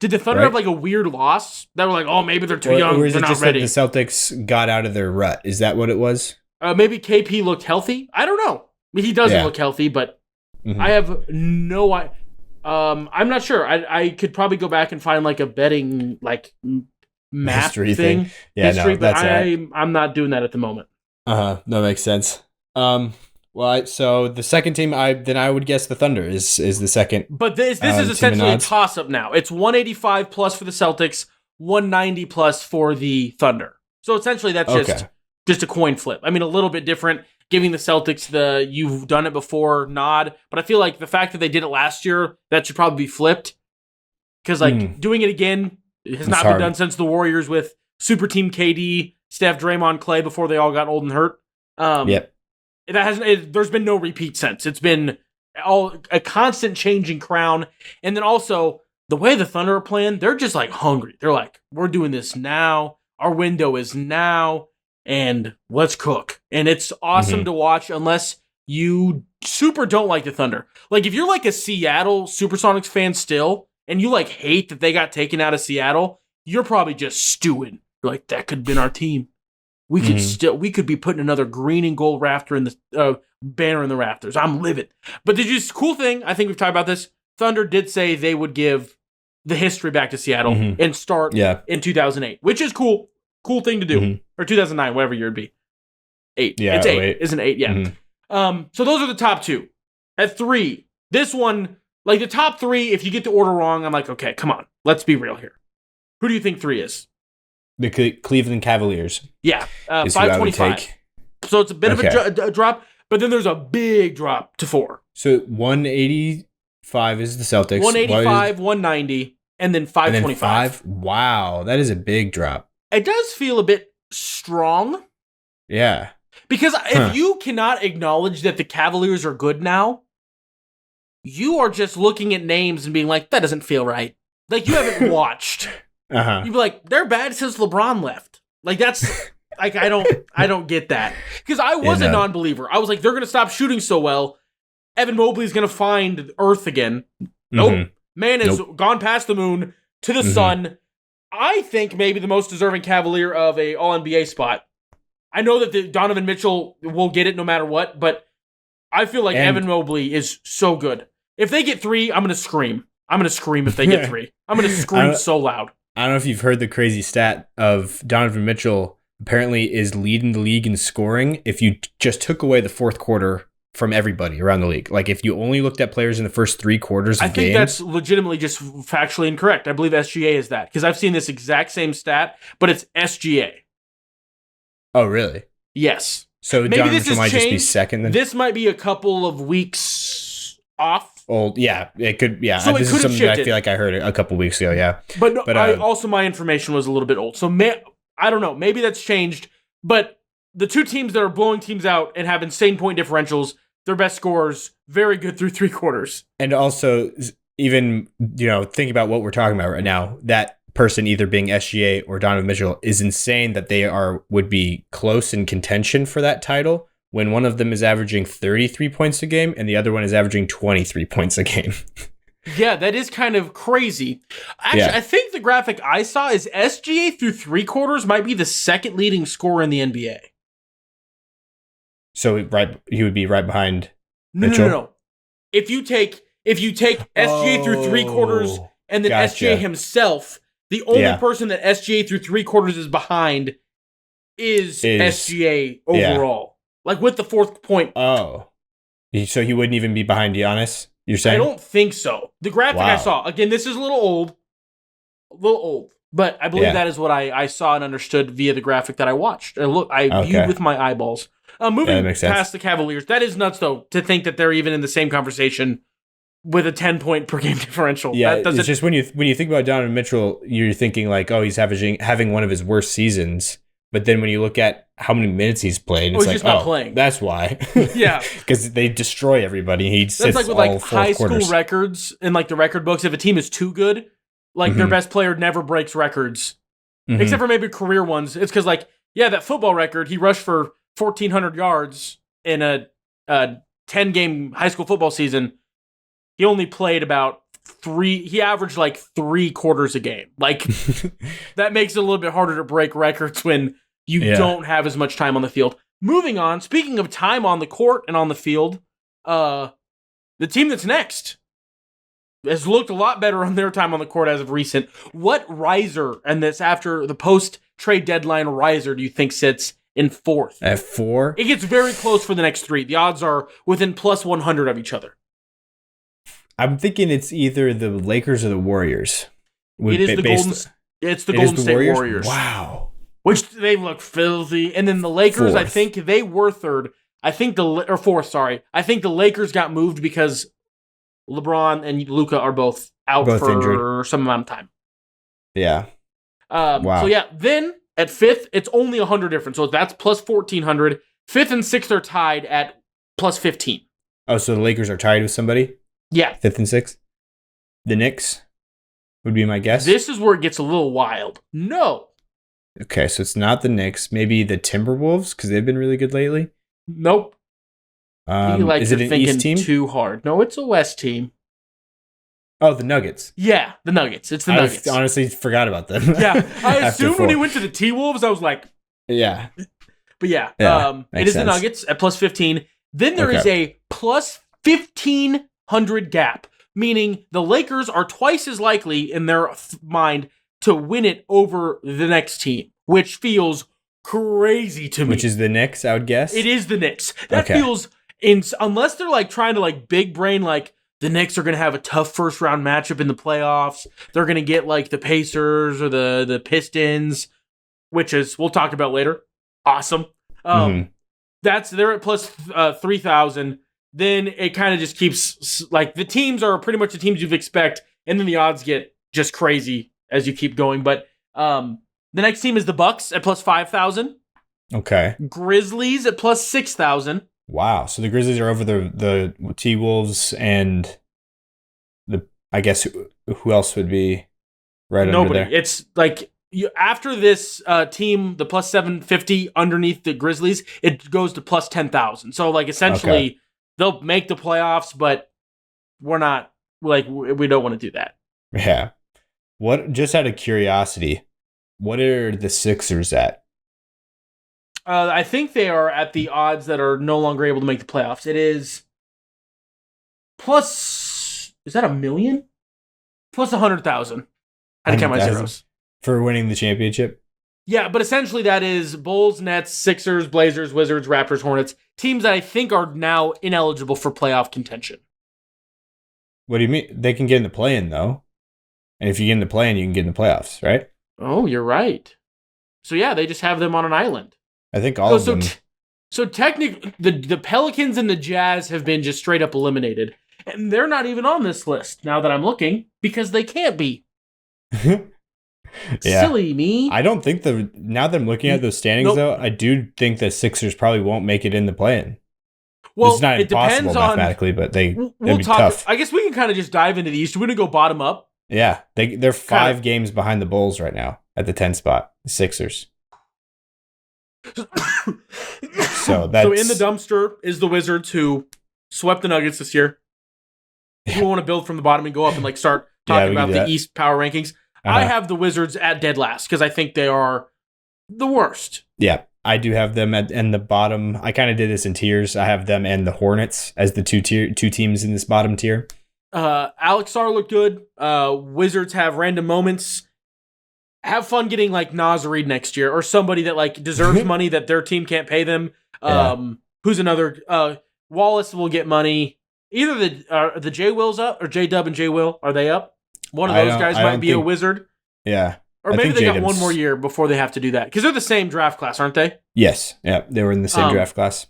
Did the Thunder have like a weird loss? That were like, oh, maybe they're too young. Or is they're it not just ready. that the Celtics got out of their rut? Is that what it was? Maybe KP looked healthy. I don't know. I mean, he doesn't look healthy, but I have no idea. I'm not sure. I could probably go back and find like a betting like math history thing. Yeah, history, no, that's but I'm not doing that at the moment. That makes sense. So the second team, I would guess the Thunder is the second. But this is essentially a toss up now. It's 185 plus for the Celtics, 190 plus for the Thunder. So essentially that's just a coin flip. I mean, a little bit different, giving the Celtics the you've done it before nod. But I feel like the fact that they did it last year, that should probably be flipped. Because doing it again has not been done since the Warriors with Super Team KD, Steph, Draymond, Clay before they all got old and hurt. There's been no repeat since. It's been a constant changing crown. And then also the way the Thunder are playing, they're just like hungry. They're like, we're doing this now. Our window is now. And let's cook. And it's awesome to watch unless you super don't like the Thunder. Like if you're like a Seattle Supersonics fan still, and you like hate that they got taken out of Seattle, you're probably just stewing. You're like, that could have been our team. We could be putting another green and gold rafter in the banner in the rafters. I'm livid. But cool thing, I think we've talked about this. Thunder did say they would give the history back to Seattle and start in 2008, which is cool. Cool thing to do. Or 2009, whatever year it'd be. 8. Yeah, it's 8. Isn't 8? Yeah. So those are the top two. At 3, this one, like the top 3, if you get the order wrong, I'm like, okay, come on. Let's be real here. Who do you think 3 is? The Cleveland Cavaliers. Yeah. 525. So it's a bit of a drop, but then there's a big drop to 4. So 185 is the Celtics. 185, 190, and then 525. And then 5? Wow, that is a big drop. It does feel a bit strong. Yeah. Because if you cannot acknowledge that the Cavaliers are good now, you are just looking at names and being like, that doesn't feel right. Like, you haven't watched. You'd be like, they're bad since LeBron left. Like, that's... like, I don't get that. Because I was a non-believer. I was like, they're going to stop shooting so well. Evan Mobley's going to find Earth again. Nope. Man has gone past the moon to the sun. I think maybe the most deserving Cavalier of a All-NBA spot. I know that Donovan Mitchell will get it no matter what, but I feel like Evan Mobley is so good. If they get 3, I'm going to scream. I'm going to scream if they get 3. I'm going to scream so loud. I don't know if you've heard the crazy stat of Donovan Mitchell apparently is leading the league in scoring if you just took away the fourth quarter from everybody around the league. Like if you only looked at players in the first 3 quarters of I think games. that's legitimately just factually incorrect. I believe SGA is that because I've seen this exact same stat, but it's SGA. Oh, really? Yes. So Maybe Donovan this Mitchell has might just be changed. second then? This might be a couple of weeks off. Old, yeah, it could, yeah. So it This could is have something that I shifted. feel like I heard a couple weeks ago, yeah. But also my information was a little bit old. So I don't know. Maybe that's changed. But the 2 teams that are blowing teams out and have insane point differentials, their best scorers, very good through 3 quarters. And also, even, think about what we're talking about right now. That person either being SGA or Donovan Mitchell is insane that they would be close in contention for that title when one of them is averaging 33 points a game and the other one is averaging 23 points a game. Yeah, that is kind of crazy. Actually, I think the graphic I saw is SGA through 3 quarters might be the second leading scorer in the NBA. So he would be right behind Mitchell? No. If you take SGA through 3 quarters and then gotcha. SGA himself, the only person that SGA through 3 quarters is behind is SGA overall. Like with the 4th point. Oh. So he wouldn't even be behind Giannis, you're saying? I don't think so. The graphic I saw, again, this is a little old, but I believe that is what I saw and understood via the graphic that I watched. I viewed with my eyeballs. Moving past the Cavaliers, that is nuts, though, to think that they're even in the same conversation with a 10-point per game differential. Yeah, it's just when you think about Donovan Mitchell, you're thinking like, oh, he's having one of his worst seasons. But then when you look at how many minutes he's played, it's he's not playing. That's why. Yeah, because they destroy everybody. That's like with like high school records in like the record books. If a team is too good, like their best player never breaks records, except for maybe career ones. It's because that football record, he rushed for 1,400 yards in a 10-game high school football season. He only played about 3. He averaged like 3 quarters a game. Like that makes it a little bit harder to break records when you don't have as much time on the field. Moving on, speaking of time on the court and on the field, the team that's next has looked a lot better on their time on the court as of recent. What riser, and this after the post-trade deadline riser, do you think sits in 4th? At 4? It gets very close for the next 3. The odds are within plus 100 of each other. I'm thinking it's either the Lakers or the Warriors. It's the Golden State Warriors. Wow. Which they look filthy. And then the Lakers, 4th. I think they were 3rd. I think 4th, sorry. I think the Lakers got moved because LeBron and Luka are both out for injured. Some amount of time. Yeah. Wow. So then at 5th, it's only 100 difference. So that's plus 1,400. 5th and 6th are tied at plus 15. Oh, so the Lakers are tied with somebody? Yeah. 5th and 6th? The Knicks would be my guess. This is where it gets a little wild. No. Okay, so it's not the Knicks. Maybe the Timberwolves, because they've been really good lately? Nope. Is it an East team? Too hard. No, it's a West team. Oh, the Nuggets. Yeah, the Nuggets. It's the Nuggets. I honestly forgot about them. Yeah, I assumed when he went to the T-Wolves, I was like... Yeah. But it is the Nuggets at plus 15. Then there is a plus 1,500 gap, meaning the Lakers are twice as likely in their mind to win it over the next team, which feels crazy to me. Which is the Knicks, I would guess? It is the Knicks. That feels... unless they're like trying to like big brain, like the Knicks are going to have a tough first round matchup in the playoffs. They're going to get like the Pacers or the Pistons, which is, we'll talk about later. Awesome. They're at plus 3,000. Then it kind of just keeps like the teams are pretty much the teams you'd expect. And then the odds get just crazy as you keep going. But the next team is the Bucks at plus 5,000. Okay. Grizzlies at plus 6,000. Wow. So the Grizzlies are over the T-Wolves and I guess who else would be right under there? It's like after this team, the plus 750 underneath the Grizzlies, it goes to plus 10,000. So like essentially they'll make the playoffs, but we're not like, we don't want to do that. Yeah. Just out of curiosity, what are the Sixers at? I think they are at the odds that are no longer able to make the playoffs. It is plus, is that 1 million? Plus 100,000. I had to count my zeros. For winning the championship? Yeah, but essentially that is Bulls, Nets, Sixers, Blazers, Wizards, Raptors, Hornets. Teams that I think are now ineligible for playoff contention. What do you mean? They can get in the play-in, though. And if you get in the play-in, you can get in the playoffs, right? Oh, you're right. So yeah, they just have them on an island. I think all of them. So technically, the Pelicans and the Jazz have been just straight up eliminated. And they're not even on this list now that I'm looking because they can't be. Yeah. Silly me. I don't think now that I'm looking at those standings, though, I do think the Sixers probably won't make it in the play-in. Well, it's not impossible mathematically, but it'd be tough. I guess we can kind of just dive into the East. We're going to go bottom up. Yeah, they're 5 games behind the Bulls right now at the 10th spot, the Sixers. So in the dumpster is the Wizards, who swept the Nuggets this year. People want to build from the bottom and go up and like start talking about the East power rankings. I have the Wizards at dead last because I think they are the worst. Yeah, I do have them in the bottom. I kind of did this in tiers. I have them and the Hornets as the two teams in this bottom tier. Alex Sarr looked good. Wizards have random moments. Have fun getting like Naz Reid next year or somebody that like deserves money that their team can't pay them. Who's another? Wallace will get money. Either the J Will's up or J Dub and J Will, are they up? One of those guys might be a Wizard. Yeah. Or maybe they got one more year before they have to do that. Because they're the same draft class, aren't they? Yes. Yeah, they were in the same draft class.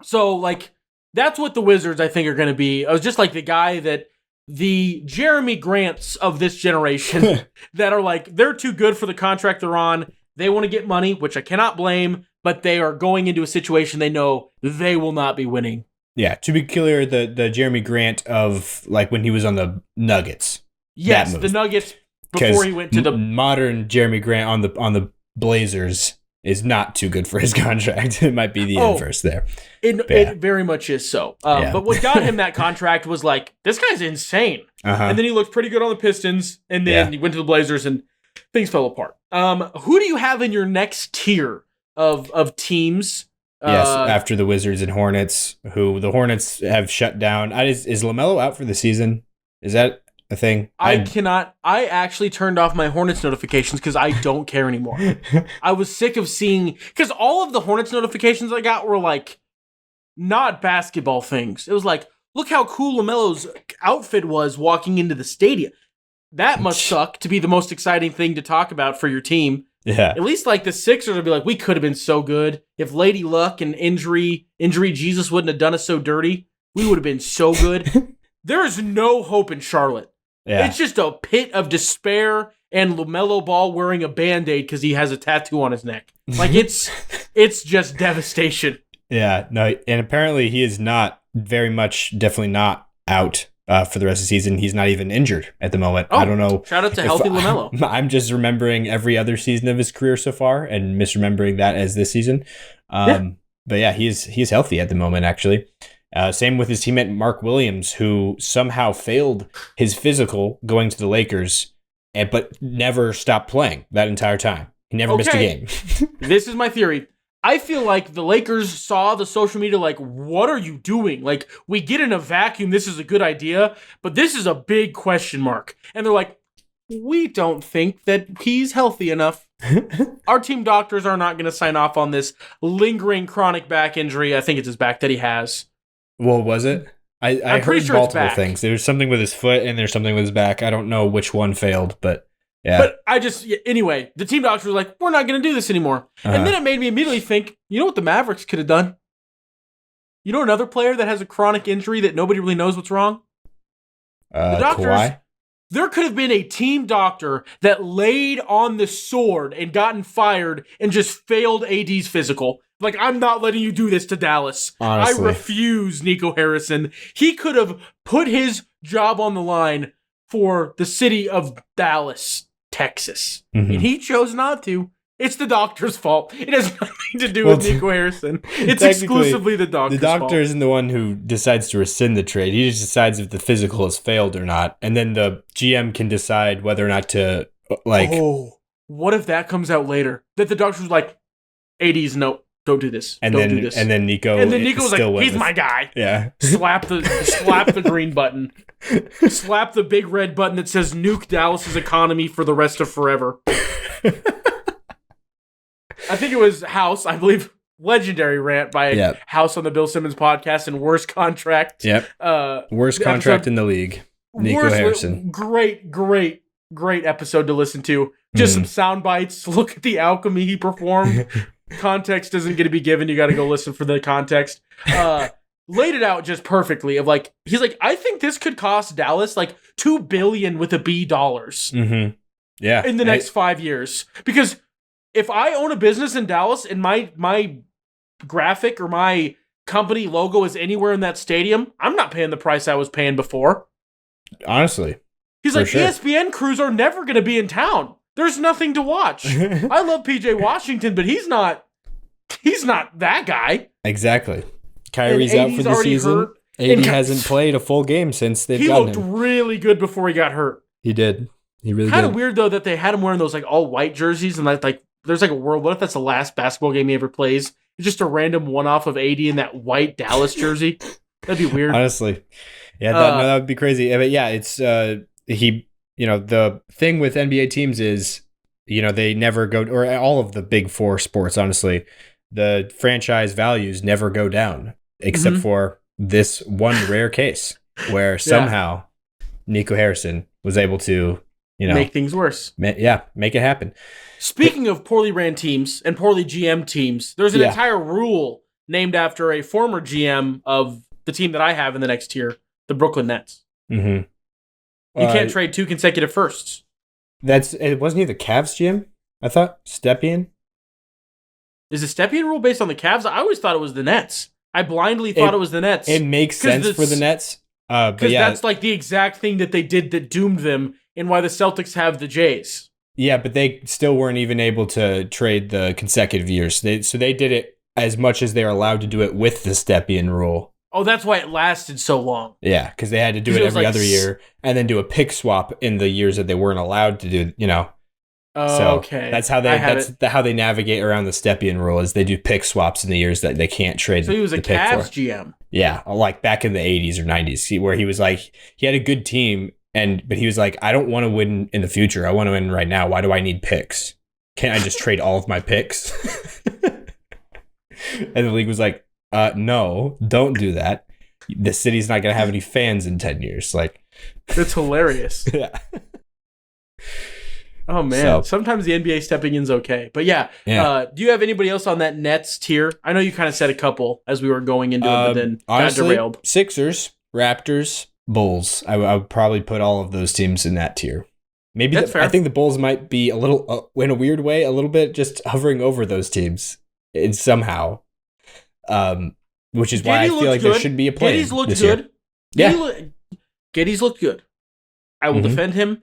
So, like, that's what the Wizards, I think, are going to be. I was just like the guy that the Jeremy Grants of this generation that are like, they're too good for the contract they're on. They want to get money, which I cannot blame, but they are going into a situation they know they will not be winning. Yeah, to be clear, the Jeremy Grant of like when he was on the Nuggets. Yes, the Nuggets before he went to the modern Jeremy Grant on the Blazers is not too good for his contract. It might be the inverse there. It very much is so. But what got him that contract was like, this guy's insane. And then he looked pretty good on the Pistons, and then he went to the Blazers, and things fell apart. Who do you have in your next tier of teams? Yes, after the Wizards and Hornets, who the Hornets have shut down. Is LaMelo out for the season? Is that a thing? I actually turned off my Hornets notifications because I don't care anymore. I was sick of seeing, because all of the Hornets notifications I got were like not basketball things. It was like, look how cool LaMelo's outfit was walking into the stadium. That must suck to be the most exciting thing to talk about for your team. Yeah. At least like the Sixers would be like, we could have been so good. If Lady Luck and injury Jesus wouldn't have done us so dirty, we would have been so good. There is no hope in Charlotte. Yeah. It's just a pit of despair and LaMelo Ball wearing a Band-Aid because he has a tattoo on his neck. Like it's just devastation. Yeah, no, and apparently he is definitely not out for the rest of the season. He's not even injured at the moment. I don't know. Shout out to healthy LaMelo. I'm just remembering every other season of his career so far and misremembering that as this season. But yeah, he's healthy at the moment, actually. Same with his teammate Mark Williams, who somehow failed his physical going to the Lakers, but never stopped playing that entire time. He never missed a game. This is my theory. I feel like the Lakers saw the social media like, what are you doing? Like, we get in a vacuum, this is a good idea, but this is a big question mark. And they're like, we don't think that he's healthy enough. Our team doctors are not going to sign off on this lingering chronic back injury. I think it's his back that he has. Well, was it? I heard multiple things. There's something with his foot and there's something with his back. I don't know which one failed, but yeah. But anyway, the team doctors were like, we're not going to do this anymore. And then it made me immediately think, you know what the Mavericks could have done? You know another player that has a chronic injury that nobody really knows what's wrong? The doctors. Kawhi? There could have been a team doctor that laid on the sword and gotten fired and just failed AD's physical. Like, I'm not letting you do this to Dallas. Honestly. I refuse, Nico Harrison. He could have put his job on the line for the city of Dallas, Texas. And he chose not to. It's the doctor's fault. It has nothing to do with Nico Harrison. It's exclusively the doctor's fault. The doctor isn't the one who decides to rescind the trade. He just decides if the physical has failed or not. And then the GM can decide whether or not to, like... Oh, what if that comes out later? That the doctor's like, AD's no, don't do this. Don't do this. And then Nico was like, he's my guy. Yeah. Slap the green button. Slap the big red button that says nuke Dallas's economy for the rest of forever. I think it was House, I believe, legendary rant by House on the Bill Simmons podcast and worst contract. Yep. Worst contract in the league. Nico Harrison. Great episode to listen to. Just some sound bites. Look at the alchemy he performed. Context isn't going to be given. You got to go listen for the context. Laid it out just perfectly of like, he's like, I think this could cost Dallas like $2 billion with a B dollars. Mm-hmm. Yeah. In the next 5 years. Because if I own a business in Dallas and my graphic or my company logo is anywhere in that stadium, I'm not paying the price I was paying before. Honestly. He's like, sure. ESPN crews are never going to be in town. There's nothing to watch. I love PJ Washington, but he's not that guy. Exactly. Kyrie's out for the season. AD hasn't played a full game since they've gotten him. He looked really good before he got hurt. He did. He really did. Kind of weird, though, that they had him wearing those like all-white jerseys, and like there's like a world. What if that's the last basketball game he ever plays? It's just a random one-off of AD in that white Dallas jersey. That'd be weird. Honestly. Yeah, that would be crazy. But yeah, it's the thing with NBA teams is, they never go, or all of the big four sports, honestly, the franchise values never go down, except for this one rare case where somehow Nico Harrison was able to, make things worse. Make it happen. Speaking of poorly ran teams and poorly GM teams, there's an entire rule named after a former GM of the team that I have in the next tier, the Brooklyn Nets. Mm-hmm. You can't trade 2 consecutive firsts. It wasn't he the Cavs GM? I thought Stepien. Is the Stepien rule based on the Cavs? I always thought it was the Nets. I blindly thought it was the Nets. It makes sense for the Nets. Because that's like the exact thing that they did that doomed them and why the Celtics have the Jays. Yeah, but they still weren't even able to trade the consecutive years. So they did it as much as they're allowed to do it with the Stepien rule. Oh, that's why it lasted so long. Yeah, because they had to do it every other year and then do a pick swap in the years that they weren't allowed to do, okay. That's how they navigate around the Stepien rule is they do pick swaps in the years that they can't trade. So he was a Cavs GM. Yeah, like back in the 80s or 90s, where he was like, he had a good team, but he was like, I don't want to win in the future. I want to win right now. Why do I need picks? Can't I just trade all of my picks? And the league was like, no, don't do that. The city's not going to have any fans in 10 years. Like, that's hilarious. Yeah. Oh, man. Sometimes the NBA stepping in's okay. But yeah. Do you have anybody else on that Nets tier? I know you kind of said a couple as we were going into it, but then honestly, got derailed. Sixers, Raptors, Bulls. I would probably put all of those teams in that tier. Maybe that's fair. I think the Bulls might be a little, in a weird way, a little bit just hovering over those teams somehow. Which is why I feel like there should be a play. Geddes looked good. Geddes looked good. I will defend him.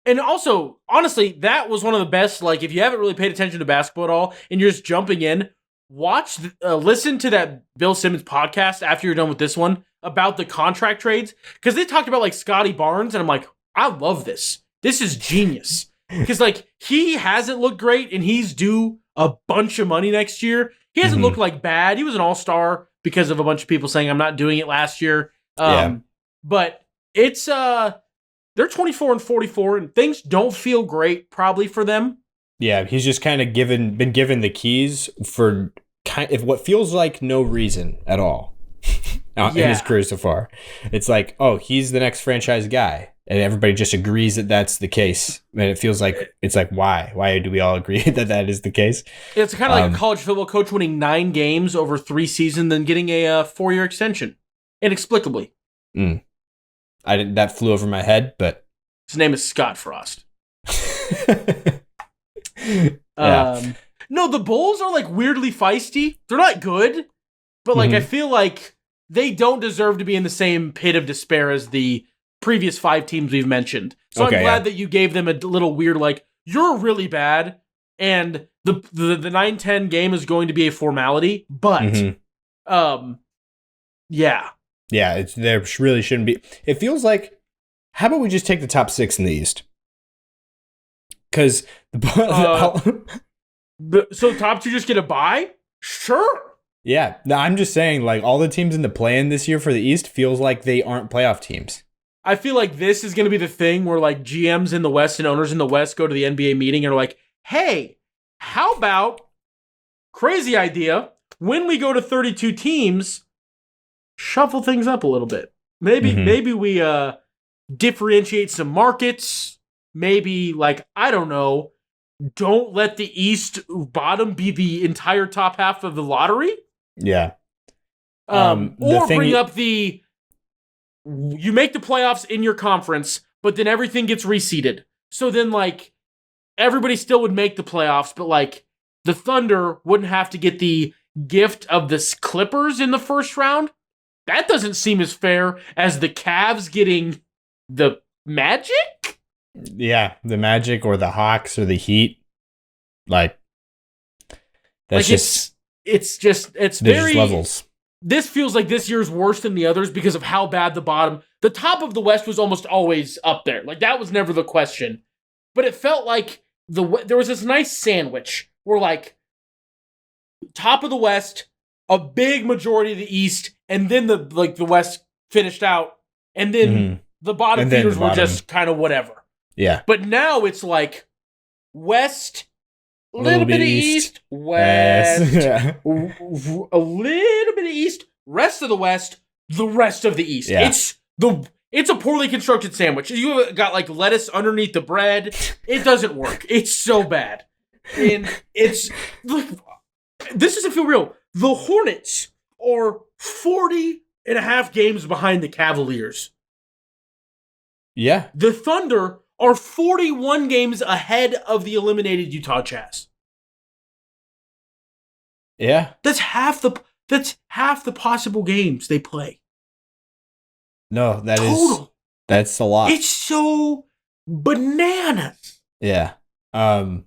And also, honestly, that was one of the best. Like, if you haven't really paid attention to basketball at all, and you're just jumping in, listen to that Bill Simmons podcast after you're done with this one about the contract trades, because they talked about like Scotty Barnes, and I'm like, I love this. This is genius. Because like he hasn't looked great, and he's due a bunch of money next year. He hasn't looked like bad. He was an all-star because of a bunch of people saying I'm not doing it last year. But it's they're 24-44, and things don't feel great probably for them. Yeah, he's just kind of been given the keys for what feels like no reason at all in his career so far. It's like, oh, he's the next franchise guy. And everybody just agrees that that's the case. And it feels like, it's like, why? Why do we all agree that is the case? It's kind of like a college football coach winning 9 games over 3 seasons, then getting a 4-year extension. Inexplicably. That flew over my head, but... His name is Scott Frost. No, the Bulls are like weirdly feisty. They're not good, but like I feel like they don't deserve to be in the same pit of despair as the previous 5 teams we've mentioned. So I'm glad that you gave them a little weird, like, you're really bad, and the 9-10 game is going to be a formality, but yeah, there really shouldn't be. It feels like, how about we just take the top 6 in the East? Because so top 2 just get a bye? Sure. Yeah, no, I'm just saying, like, all the teams in the play-in this year for the East feels like they aren't playoff teams. I feel like this is going to be the thing where like GMs in the West and owners in the West go to the NBA meeting and are like, hey, how about, crazy idea, when we go to 32 teams, shuffle things up a little bit. Maybe we differentiate some markets. Maybe, I don't know, don't let the East bottom be the entire top half of the lottery. Yeah. Or bring up you make the playoffs in your conference, but then everything gets reseeded. So then, everybody still would make the playoffs, but, the Thunder wouldn't have to get the gift of the Clippers in the first round. That doesn't seem as fair as the Cavs getting the Magic? Yeah, the Magic or the Hawks or the Heat. That's it's very levels. This feels like this year's worse than the others because of how bad the top of the West was almost always up there. That was never the question. But it felt like there was this nice sandwich where top of the West, a big majority of the East, and then the West finished out, and then the bottom feeders were just kind of whatever. Yeah. But now it's West, a little bit of East, West, a little bit of East, rest of the West, the rest of the East. Yeah. It's a poorly constructed sandwich. You got lettuce underneath the bread. It doesn't work. It's so bad. And this doesn't feel real. The Hornets are 40.5 games behind the Cavaliers. Yeah. The Thunder are 41 games ahead of the eliminated Utah Jazz. Yeah. That's half the possible games they play. No, Total. That's a lot. It's so bananas. Yeah. No,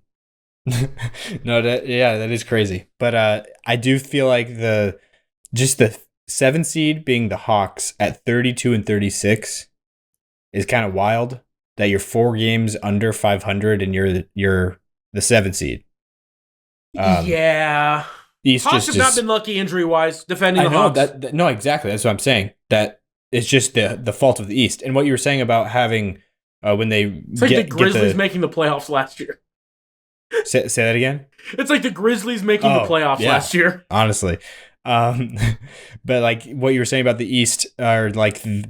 that is crazy. But I do feel like the 7 seed being the Hawks at 32 and 36 is kind of wild. That you're 4 games under 500 and you're the 7 seed. Yeah. East Hawks have not been lucky injury wise defending the Hawks. No, exactly. That's what I'm saying. That it's just the fault of the East. And what you were saying about having when they it's like the Grizzlies making the playoffs last year. Say that again. It's like the Grizzlies making the playoffs last year. Honestly. But what you were saying about the East are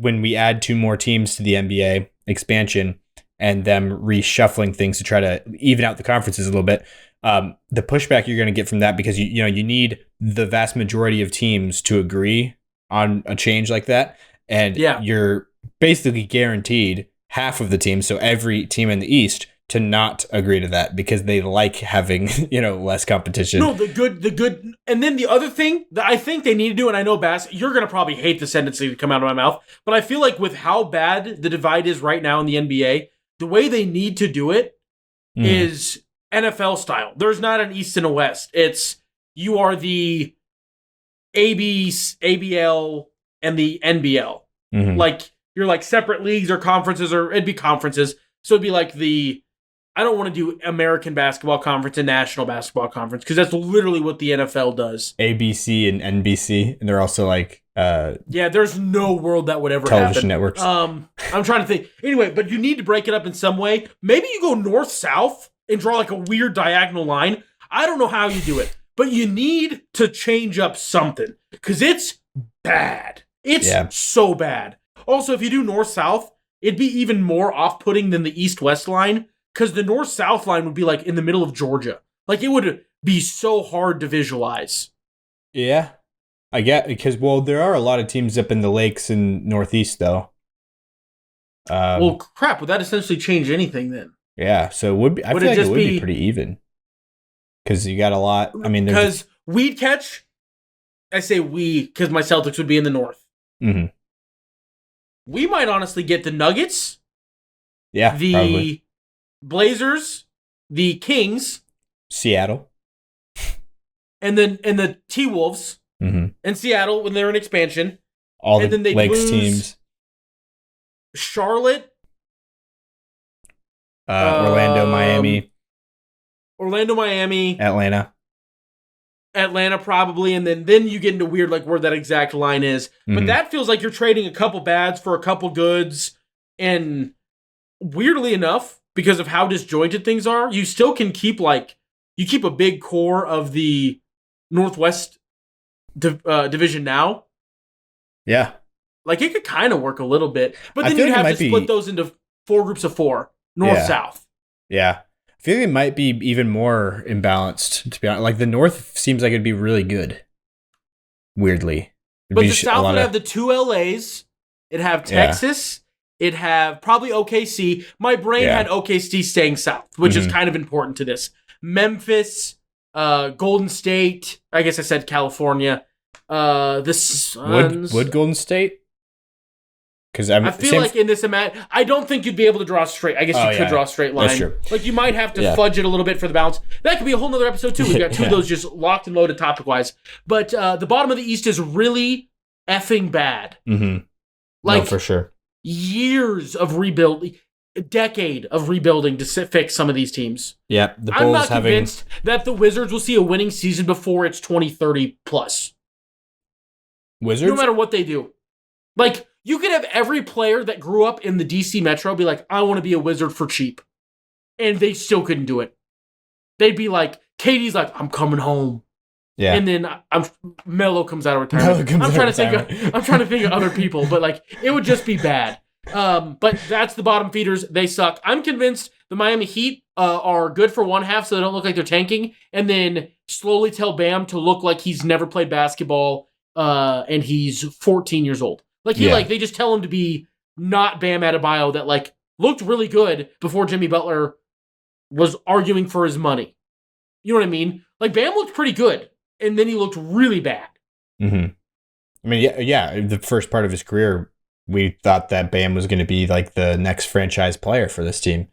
when we add 2 more teams to the NBA expansion and them reshuffling things to try to even out the conferences a little bit. The pushback you're going to get from that because you need the vast majority of teams to agree on a change like that. And you're basically guaranteed half of the teams, so every team in the East, to not agree to that because they like having, less competition. No, the good. And then the other thing that I think they need to do, and I know, Bass, you're going to probably hate the sentence to come out of my mouth, but I feel like with how bad the divide is right now in the NBA, the way they need to do it is NFL style. There's not an East and a West. It's you are the ABL and the NBL. You're separate leagues or conferences, or it'd be conferences. So it'd be I don't want to do American Basketball Conference and National Basketball Conference because that's literally what the NFL does. ABC and NBC, and they're also there's no world that would ever television happen. Networks. I'm trying to think. Anyway, but you need to break it up in some way. Maybe you go north-south and draw a weird diagonal line. I don't know how you do it, but you need to change up something because it's bad. It's so bad. Also, if you do north-south, it'd be even more off-putting than the east-west line. Because the north-south line would be in the middle of Georgia. It would be so hard to visualize. Yeah. I get because, there are a lot of teams up in the lakes and northeast, though. Crap. Would that essentially change anything then? Yeah. So it would be, I feel like it would be pretty even. Because you got a lot. I mean, because we'd catch. I say we because my Celtics would be in the north. Mm-hmm. We might honestly get the Nuggets. Yeah. Probably. Blazers, the Kings, Seattle, and the T-Wolves, and Seattle when they're in expansion. All and the Lakes teams. Charlotte, Orlando, Miami, Atlanta probably, and then you get into weird where that exact line is. But that feels like you're trading a couple bads for a couple goods, and weirdly enough, because of how disjointed things are, you still can keep you keep a big core of the Northwest division now. Yeah. Like, it could kind of work a little bit. But then I feel you'd like have to split those into 4 groups of 4. North-South. Yeah. I feel like it might be even more imbalanced, to be honest. Like, the North seems like it'd be really good. Weirdly. But the South would have the 2 LAs. It'd have Texas. It'd have probably OKC. My brain had OKC staying South, which is kind of important to this. Memphis, Golden State. I guess I said California. The Suns. Would Golden State? Because I feel like in this amount, I don't think you'd be able to draw a straight. I guess you could draw a straight line. That's true. Like, you might have to fudge it a little bit for the balance. That could be a whole nother episode too. We've got 2 of those just locked and loaded topic wise. But the bottom of the East is really effing bad. Mm-hmm. Like, no, for sure. Years of rebuilding, a decade of rebuilding to fix some of these teams. Yeah, the Bulls I'm not convinced that the Wizards will see a winning season before it's 2030 plus. Wizards? No matter what they do. Like, you could have every player that grew up in the DC Metro be like, I want to be a Wizard for cheap. And they still couldn't do it. They'd be like, Katie's like, I'm coming home. Yeah. And then Melo comes out of retirement. I'm trying to think of other people, but like, it would just be bad. But that's the bottom feeders. They suck. I'm convinced the Miami Heat are good for one half so they don't look like they're tanking, and then slowly tell Bam to look like he's never played basketball and he's 14 years old. Like, they just tell him to be not Bam Adebayo that, like, looked really good before Jimmy Butler was arguing for his money. You know what I mean? Like, Bam looked pretty good, and then he looked really bad. Mm-hmm. I mean, yeah, the first part of his career, we thought that Bam was going to be, like, the next franchise player for this team.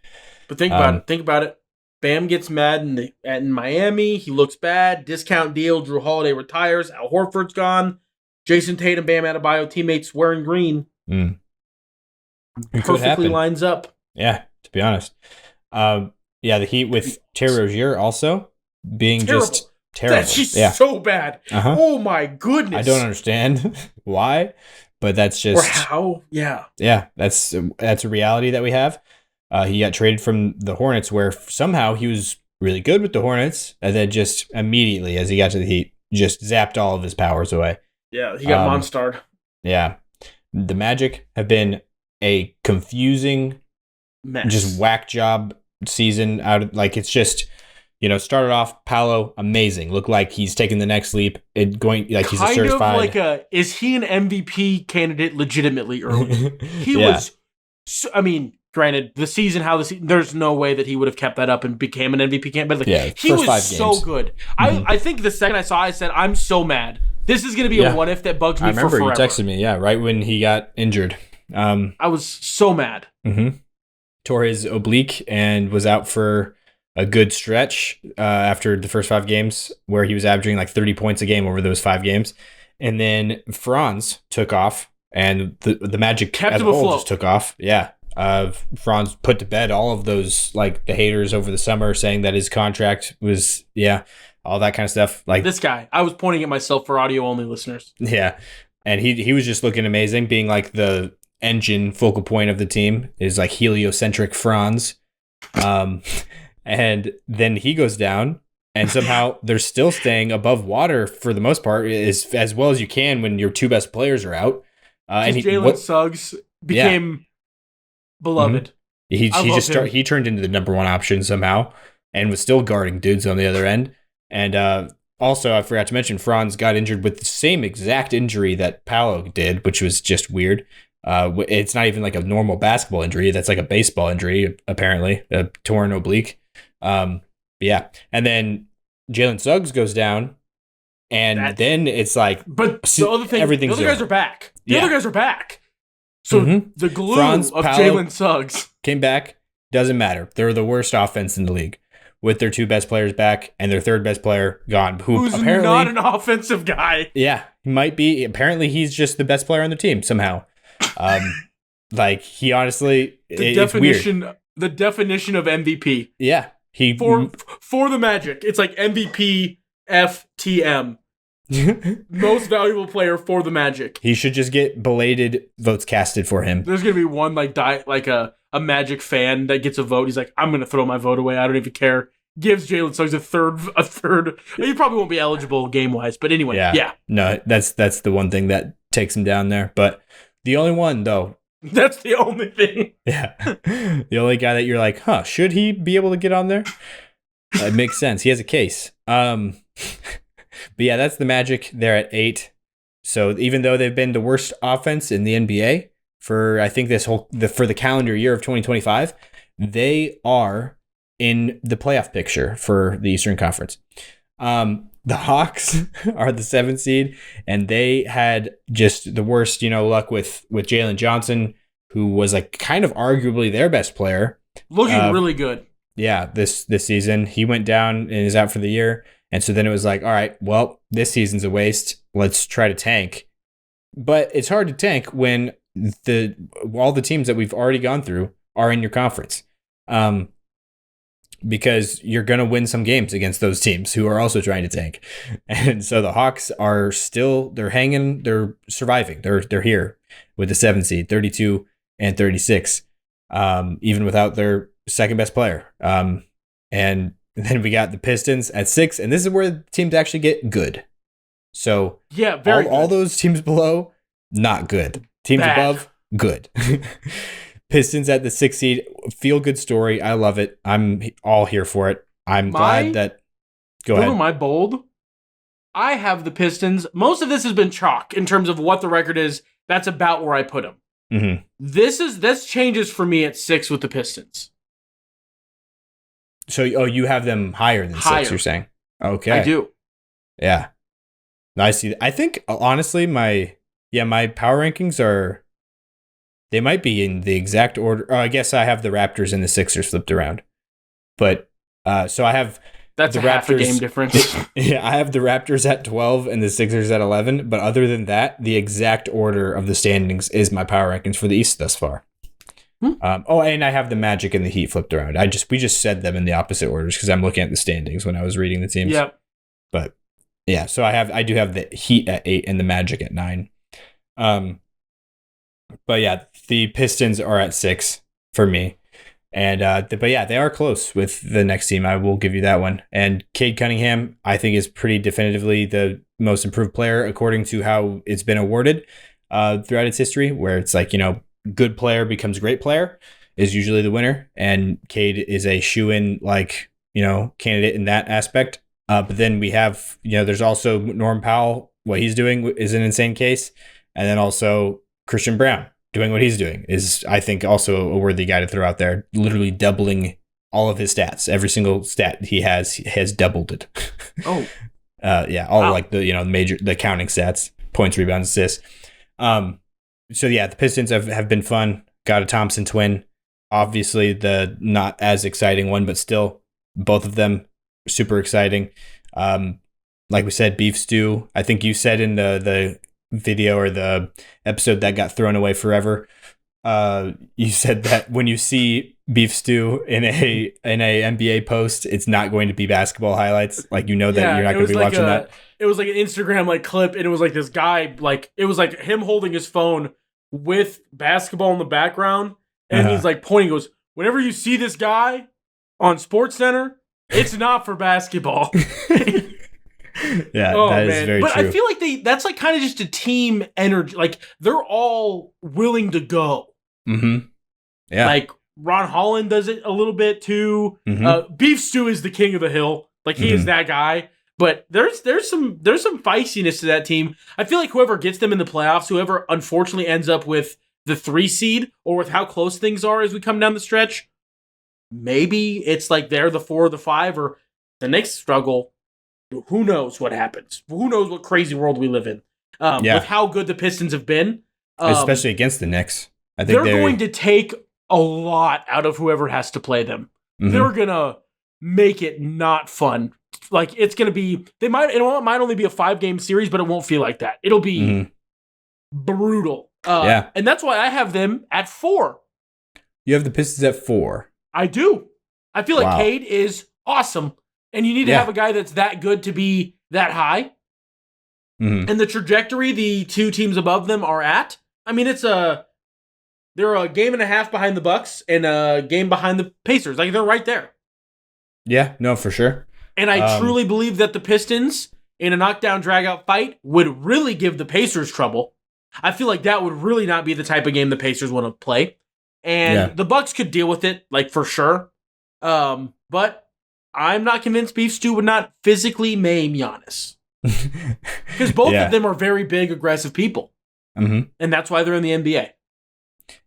But think about it. Bam gets mad in Miami. He looks bad. Discount deal. Drew Holiday retires. Al Horford's gone. Jason Tatum, Bam Adebayo, teammates wearing green. Perfectly lines up. Yeah, to be honest. The Heat with Terry Rozier also being just terrible. That's just so bad. Uh-huh. Oh my goodness. I don't understand why, but that's just... Or how. Yeah. Yeah, that's a reality that we have. He got traded from the Hornets, where somehow he was really good with the Hornets, and then just immediately, as he got to the Heat, just zapped all of his powers away. Yeah, he got monstered. Yeah. The Magic have been a confusing, just whack job season. It's just, started off Paolo, amazing. Looked like he's taking the next leap. He's a certified. Is he an MVP candidate legitimately early? He was, granted, there's no way that he would have kept that up and became an MVP candidate. But he was so good. Mm-hmm. I think the second I said, I'm so mad. This is going to be a what-if that bugs me for forever. I remember you texted me, right when he got injured. I was so mad. Mm-hmm. Tore his oblique and was out for a good stretch after the first 5 games, where he was averaging like 30 points a game over those 5 games. And then Franz took off, and the Magic kept as him a whole afloat. Just took off. Yeah. Franz put to bed all of those, like, the haters over the summer saying that his contract was, all that kind of stuff. Like this guy, I was pointing at myself for audio only listeners. Yeah. And he was just looking amazing, being like the engine focal point of the team, is like heliocentric Franz. And then he goes down, and somehow they're still staying above water for the most part, as well as you can when your 2 best players are out. And Jalen Suggs became beloved. Mm-hmm. He turned into the number 1 option somehow, and was still guarding dudes on the other end. And also, I forgot to mention, Franz got injured with the same exact injury that Paolo did, which was just weird. It's not even like a normal basketball injury. That's like a baseball injury, apparently, a torn oblique. And then Jalen Suggs goes down, and then it's like... But the other thing, the other guys are back. The other guys are back. So the glue of Jalen Suggs came back. Doesn't matter. They're the worst offense in the league, with their 2 best players back and their 3rd best player gone. Who's apparently not an offensive guy. Yeah, he might be. Apparently, he's just the best player on the team somehow. He honestly, it's weird. The definition of MVP. Yeah, for the Magic, it's like MVP FTM. Most valuable player for the Magic. He should just get belated votes casted for him. There's gonna be one a Magic fan that gets a vote. He's like, I'm gonna throw my vote away. I don't even care. gives Jalen Suggs a third. He probably won't be eligible game-wise, but anyway, yeah. No, that's the one thing that takes him down there. But the only one, though. That's the only thing. Yeah. The only guy that you're like, should he be able to get on there? It makes sense. He has a case. But yeah, that's the Magic. They're at 8. So even though they've been the worst offense in the NBA for, I think, for the calendar year of 2025, they are in the playoff picture for the Eastern Conference. The Hawks are the 7th seed, and they had just the worst, luck with Jalen Johnson, who was like kind of arguably their best player. Looking really good. Yeah, this season. He went down and is out for the year. And so then it was like, all right, well, this season's a waste. Let's try to tank. But it's hard to tank when all the teams that we've already gone through are in your conference. Because you're going to win some games against those teams who are also trying to tank. And so the Hawks are they're hanging, they're surviving. They're here with the 7th seed, 32 and 36, even without their second best player. And then we got the Pistons at 6, and this is where the teams actually get good. So yeah, all those teams below, not good. Teams Bad. Above, good. Pistons at the 6th seed, feel good story. I love it. I'm all here for it. I'm glad that. Go ahead. My bold. I have the Pistons. Most of this has been chalk in terms of what the record is. That's about where I put them. Mm-hmm. This changes for me at 6 with the Pistons. So, you have them higher than 6, you're saying? Okay. I do. Yeah. I see. I think, honestly, my power rankings they might be in the exact order. I guess I have the Raptors and the Sixers flipped around. But, so I have That's the half Raptors, a game difference. Yeah, I have the Raptors at 12 and the Sixers at 11. But other than that, the exact order of the standings is my power rankings for the East thus far. And I have the Magic and the Heat flipped around. We just said them in the opposite orders because I'm looking at the standings when I was reading the teams. Yep. But yeah, so I do have the Heat at 8 and the Magic at 9. But yeah, the Pistons are at 6 for me. And but yeah, they are close with the next team. I will give you that one. And Cade Cunningham, I think, is pretty definitively the most improved player according to how it's been awarded throughout its history, where it's like, good player becomes great player is usually the winner. And Cade is a shoo-in, candidate in that aspect. But then we have, there's also Norm Powell. What he's doing is an insane case. And then also Christian Brown doing what he's doing is, I think, also a worthy guy to throw out there, literally doubling all of his stats. Every single stat he has doubled it. Oh. Wow. The counting stats, points, rebounds, assists. So yeah, the Pistons have been fun. Got a Thompson twin. Obviously the not as exciting one, but still both of them super exciting. Like we said, beef stew. I think you said in the video or the episode that got thrown away forever, you said that when you see beef stew in a NBA post, it's not going to be basketball highlights. Like, that you're not going to be watching that. It was like an Instagram clip, and it was like this guy, it was like him holding his phone with basketball in the background, and he's pointing, goes, whenever you see this guy on SportsCenter, it's not for basketball. Yeah, that is very true. But I feel like that's kind of just a team energy. Like, they're all willing to go. Mm-hmm. Yeah. Like, Ron Holland does it a little bit too. Mm-hmm. Beef Stew is the king of the hill. Like, he is that guy. But there's some feistiness to that team. I feel like whoever gets them in the playoffs, whoever unfortunately ends up with the 3 seed or with how close things are as we come down the stretch, maybe it's like they're the 4 or the 5, or the Knicks struggle. Who knows what happens? Who knows what crazy world we live in? With how good the Pistons have been, especially against the Knicks. I think they're going to take a lot out of whoever has to play them. Mm-hmm. They're gonna make it not fun. Like, it's gonna be. It might only be a 5-game series, but it won't feel like that. It'll be brutal. And that's why I have them at 4. You have the Pistons at 4. I do. I feel like Cade is awesome. And you need to have a guy that's that good to be that high. Mm-hmm. And the trajectory the 2 teams above them are at, I mean, they're a game and a half behind the Bucks and a game behind the Pacers. Like, they're right there. Yeah, no, for sure. And I truly believe that the Pistons, in a knockdown, drag-out fight, would really give the Pacers trouble. I feel like that would really not be the type of game the Pacers want to play. And the Bucks could deal with it, like, for sure. But I'm not convinced Beef Stew would not physically maim Giannis. Because both of them are very big, aggressive people. Mm-hmm. And that's why they're in the NBA.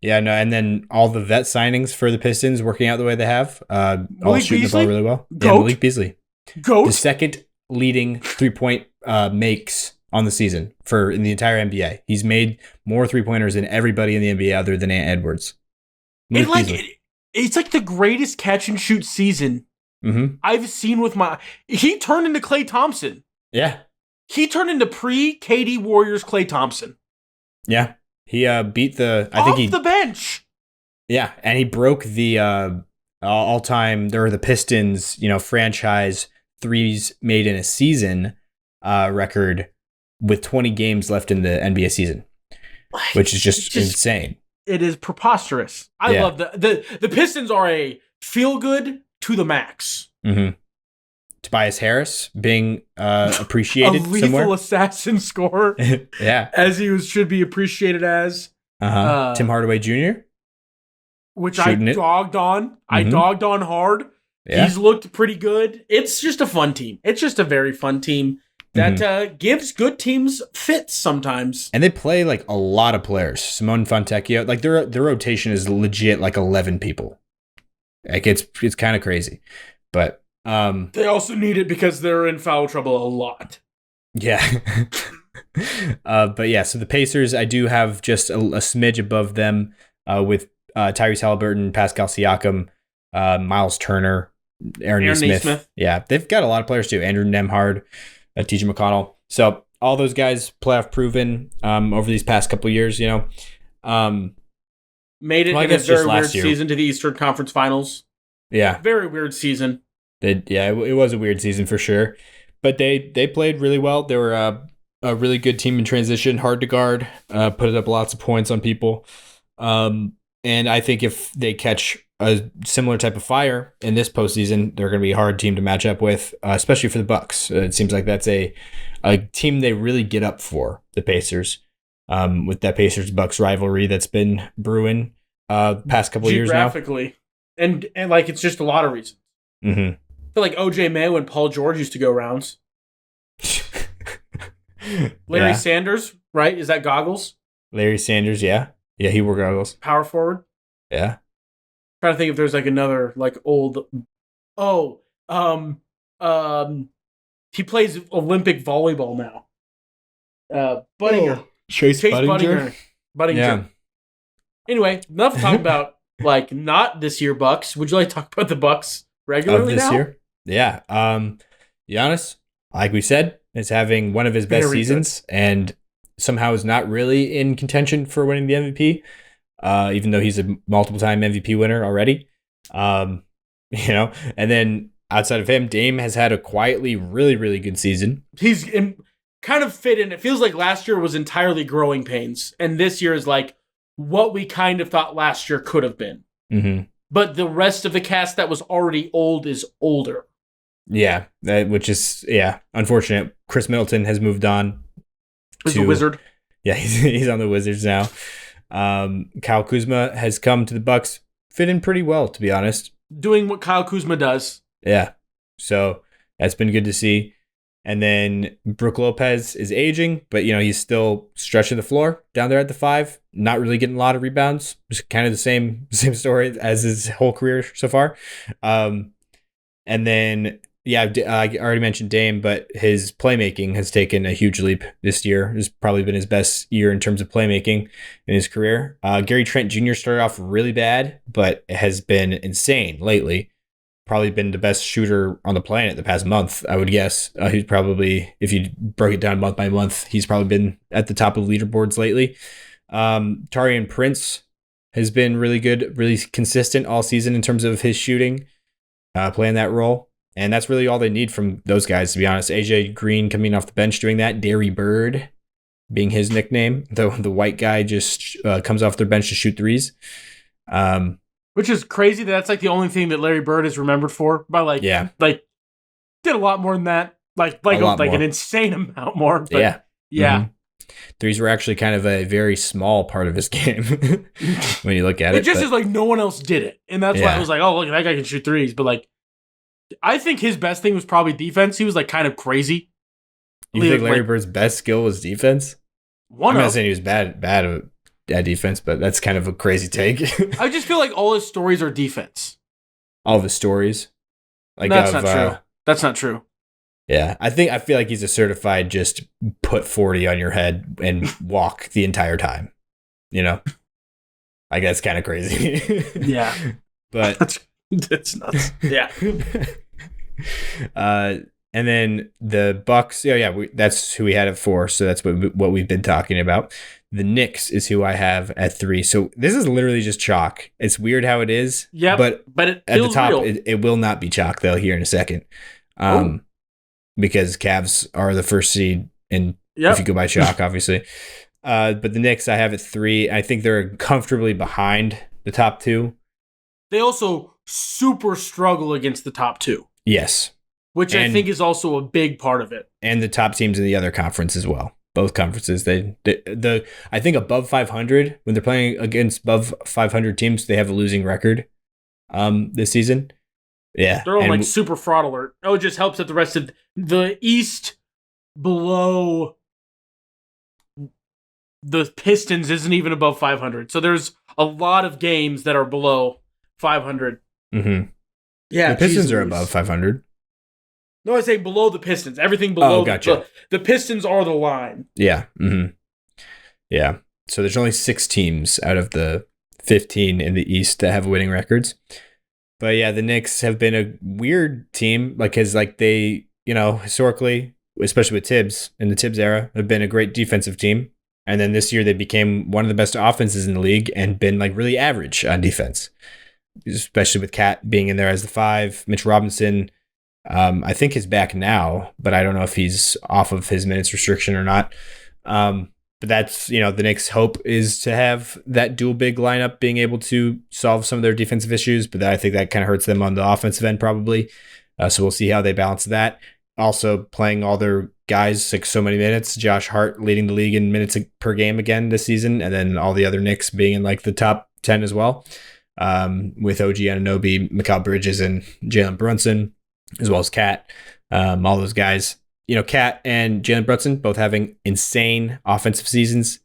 Yeah, no, and then all the vet signings for the Pistons working out the way they have, all shooting the ball really well. Goat. Yeah, Malik Beasley. Goat. The second leading 3-point makes on the season in the entire NBA. He's made more 3-pointers than everybody in the NBA other than Ant Edwards. It's like the greatest catch and shoot season I've seen with my... He turned into Klay Thompson. Yeah. He turned into pre-KD Warriors Klay Thompson. Yeah. He beat the... Off the bench. Yeah, and he broke the all-time... There were the Pistons, franchise threes made in a season record with 20 games left in the NBA season, which is just insane. It is preposterous. I love the Pistons are a feel-good to the max. Mm-hmm. Tobias Harris being appreciated a lethal somewhere. Assassin scorer. Yeah. As he should be appreciated as. Tim Hardaway Jr. Which I dogged on. Mm-hmm. I dogged on hard. Yeah. He's looked pretty good. It's just a fun team. It's just a very fun team that gives good teams fits sometimes. And they play like a lot of players. Simone Fontecchio, like their rotation is legit like 11 people. Like it's kind of crazy. But they also need it because they're in foul trouble a lot. Yeah. But yeah, so the Pacers, I do have just a smidge above them with Tyrese Halliburton, Pascal Siakam, Miles Turner, Aaron Nesmith. Yeah, they've got a lot of players too. Andrew Nembhard, TJ McConnell. So all those guys playoff proven over these past couple of years, Made it in a very weird season to the Eastern Conference Finals. Yeah. Very weird season. It was a weird season for sure. But they played really well. They were a really good team in transition, hard to guard, put up lots of points on people. And I think if they catch a similar type of fire in this postseason, they're going to be a hard team to match up with, especially for the Bucks. It seems like that's a team they really get up for, the Pacers, with that Pacers-Bucks rivalry that's been brewing past couple of years now. Geographically. And like, it's just a lot of reasons. Mm-hmm. I feel like OJ Mayo and Paul George used to go rounds. Larry Sanders, right? Is that goggles? Larry Sanders, yeah. Yeah, he wore goggles. Power forward? Yeah. Trying to think if there's like another like old he plays Olympic volleyball now. Buttinger. Chase Buttinger. Yeah. Anyway, enough talking about like not this year Bucks. Would you like to talk about the Bucks regularly of this now? Year? Yeah. Giannis, like we said, is having one of his best seasons and somehow is not really in contention for winning the MVP. Even though he's a multiple-time MVP winner already. And then outside of him, Dame has had a quietly really, really good season. He's kind of fit in. It feels like last year was entirely growing pains, and this year is like what we kind of thought last year could have been. Mm-hmm. But the rest of the cast that was already old is older. Yeah, which is, unfortunate. Chris Middleton has moved on. He's a Wizard. Yeah, he's on the Wizards now. Kyle Kuzma has come to the Bucks, fit in pretty well, to be honest. Doing what Kyle Kuzma does. Yeah, so that's been good to see. And then Brook Lopez is aging, but he's still stretching the floor down there at the 5, not really getting a lot of rebounds. It's kind of the same story as his whole career so far. And then I already mentioned Dame, but his playmaking has taken a huge leap this year. It's probably been his best year in terms of playmaking in his career. Gary Trent Jr. started off really bad, but has been insane lately. Probably been the best shooter on the planet the past month, I would guess. He's probably, if you broke it down month by month, he's probably been at the top of leaderboards lately. Taurean Prince has been really good, really consistent all season in terms of his shooting, playing that role. And that's really all they need from those guys, to be honest. AJ Green coming off the bench doing that. Derry Bird being his nickname. The white guy just comes off their bench to shoot threes. Which is crazy that's like the only thing that Larry Bird is remembered for. But like did a lot more than that. Like an insane amount more. But yeah. Mm-hmm. Threes were actually kind of a very small part of his game when you look at it. It just is like no one else did it. And that's why it was like, oh, look, that guy can shoot threes. But like, I think his best thing was probably defense. He was like kind of crazy. You think Larry Bird's best skill was defense? I'm not saying he was bad at defense, but that's kind of a crazy take. I just feel like all his stories are defense. All of his stories? Like that's not true. That's not true. Yeah, I feel like he's a certified just put 40 on your head and walk the entire time. You know? I guess kind of crazy. Yeah. But that's nuts. Yeah. And then the Bucks, that's who we had at 4, so that's what we've been talking about. The Knicks is who I have at 3. So this is literally just chalk. It's weird how it is. Yeah, but it at the top, real. It will not be chalk though here in a second. Because Cavs are the first seed, and if you go by chalk, obviously. But the Knicks I have at 3. I think they're comfortably behind the top 2. They also super struggle against the top 2. Yes. Which I think is also a big part of it. And the top teams in the other conference as well. Both conferences. I think above 500, when they're playing against above 500 teams, they have a losing record this season. Yeah. They're on super fraud alert. Oh, it just helps that the rest of the East below the Pistons isn't even above 500. So there's a lot of games that are below 500. Mm-hmm. Yeah. The Pistons are above 500. No, I say below the Pistons. Everything below. Oh, gotcha. The Pistons are the line. Yeah. Mm-hmm. Yeah. So there's only 6 teams out of the 15 in the East that have winning records. But yeah, the Knicks have been a weird team, because they, historically, especially with Tibbs in the Tibbs era, have been a great defensive team. And then this year they became one of the best offenses in the league and been really average on defense, especially with Cat being in there as the 5, Mitch Robinson. I think he's back now, but I don't know if he's off of his minutes restriction or not. But that's, the Knicks' hope is to have that dual big lineup being able to solve some of their defensive issues, but I think that kind of hurts them on the offensive end probably. So we'll see how they balance that. Also playing all their guys so many minutes. Josh Hart leading the league in minutes per game again this season, and then all the other Knicks being in the top 10 as well, with OG Anunoby, Mikal Bridges, and Jalen Brunson, as well as Cat. All those guys, Cat and Jalen Brunson both having insane offensive seasons,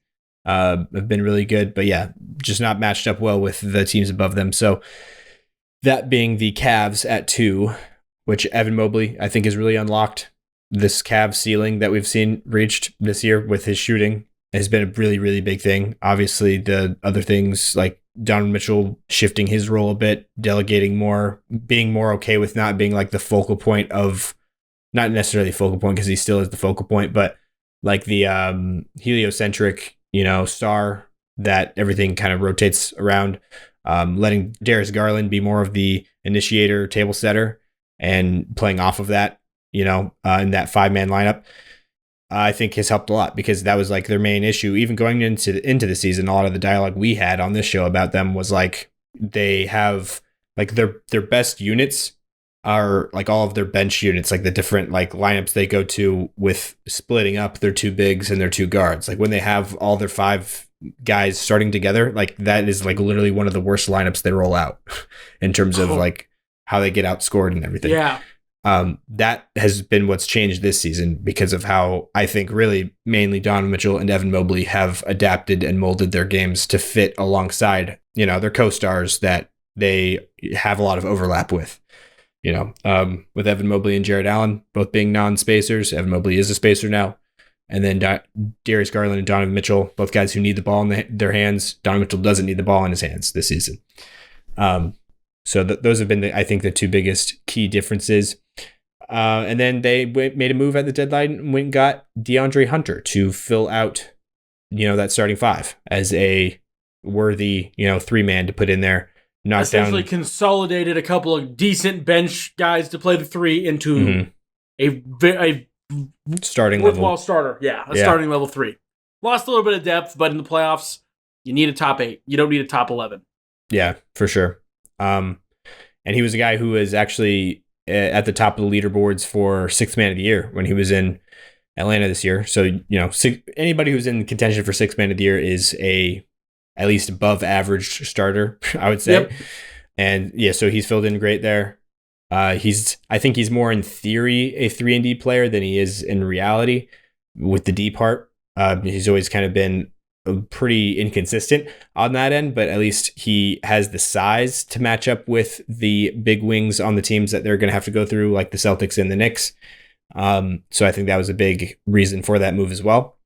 have been really good, but yeah, just not matched up well with the teams above them. So that being the Cavs at 2, which Evan Mobley, I think, has really unlocked this Cavs ceiling that we've seen reached this year with his shooting, has been a really, really big thing. Obviously, the other things like Donovan Mitchell shifting his role a bit, delegating more, being more okay with not being the focal point of, not necessarily focal point because he still is the focal point, but the heliocentric, star that everything kind of rotates around, letting Darius Garland be more of the initiator, table setter, and playing off of that, in that 5-man lineup. I think has helped a lot, because that was their main issue. Even going into the season, a lot of the dialogue we had on this show about them was they have their best units are all of their bench units, the different lineups they go to with splitting up their 2 bigs and their 2 guards. When they have all their 5 guys starting together, that is literally one of the worst lineups they roll out in terms of how they get outscored and everything. Yeah. That has been what's changed this season, because of how I think really mainly Donovan Mitchell and Evan Mobley have adapted and molded their games to fit alongside, their co-stars that they have a lot of overlap with. With Evan Mobley and Jared Allen both being non-spacers. Evan Mobley is a spacer now. And then Darius Garland and Donovan Mitchell, both guys who need the ball in their hands. Donovan Mitchell doesn't need the ball in his hands this season. So those have been, I think, the 2 biggest key differences. And then they made a move at the deadline and went and got DeAndre Hunter to fill out, that starting 5 as a worthy, 3-man to put in there. Essentially consolidated a couple of decent bench guys to play the 3 into a starting worthwhile level starter. Yeah, starting level 3. Lost a little bit of depth, but in the playoffs, you need a top 8. You don't need a top 11. Yeah, for sure. And he was a guy who was actually at the top of the leaderboards for sixth man of the year when he was in Atlanta this year. So, anybody who's in contention for sixth man of the year is at least above average starter, I would say. Yep. And yeah, so he's filled in great there. I think he's more in theory a 3-and-D player than he is in reality with the D part. He's always kind of been pretty inconsistent on that end, but at least he has the size to match up with the big wings on the teams that they're going to have to go through, like the Celtics and the Knicks. So I think that was a big reason for that move as well.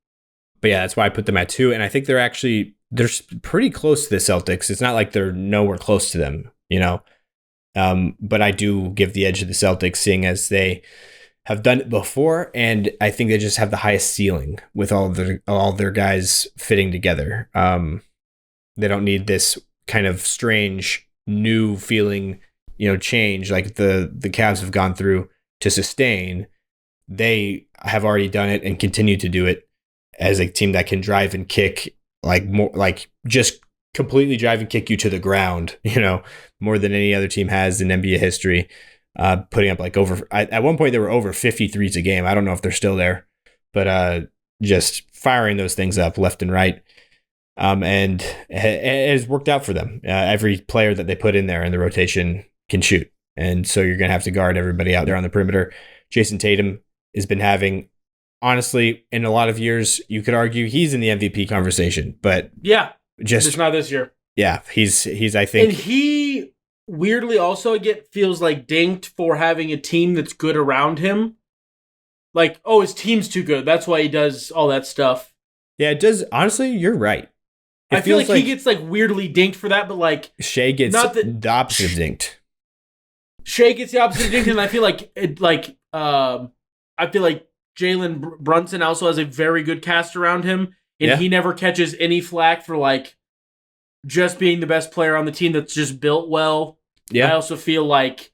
But yeah, that's why I put them at 2. And I think they're pretty close to the Celtics. It's not like they're nowhere close to them, but I do give the edge to the Celtics, seeing as they have done it before, and I think they just have the highest ceiling with all their guys fitting together. They don't need this kind of strange new feeling, change like the Cavs have gone through to sustain. They have already done it and continue to do it as a team that can drive and kick, just completely drive and kick you to the ground, more than any other team has in NBA history. Putting up at one point they were over 50 threes a game. I don't know if they're still there, but just firing those things up left and right. And it has worked out for them. Every player that they put in there in the rotation can shoot. And so you're going to have to guard everybody out there on the perimeter. Jason Tatum has been having, honestly, in a lot of years, you could argue he's in the MVP conversation, but yeah, just not this year. Yeah, he's I think. And he weirdly also feels like dinged for having a team that's good around him. Like, oh, his team's too good. That's why he does all that stuff. Yeah, it does. Honestly, you're right. I feel like he gets weirdly dinked for that, but Shea gets the opposite of dinked. Shea gets the opposite of dinked, and I feel like Jalen Brunson also has a very good cast around him, and he never catches any flack for just being the best player on the team that's just built well. Yeah. I also feel like,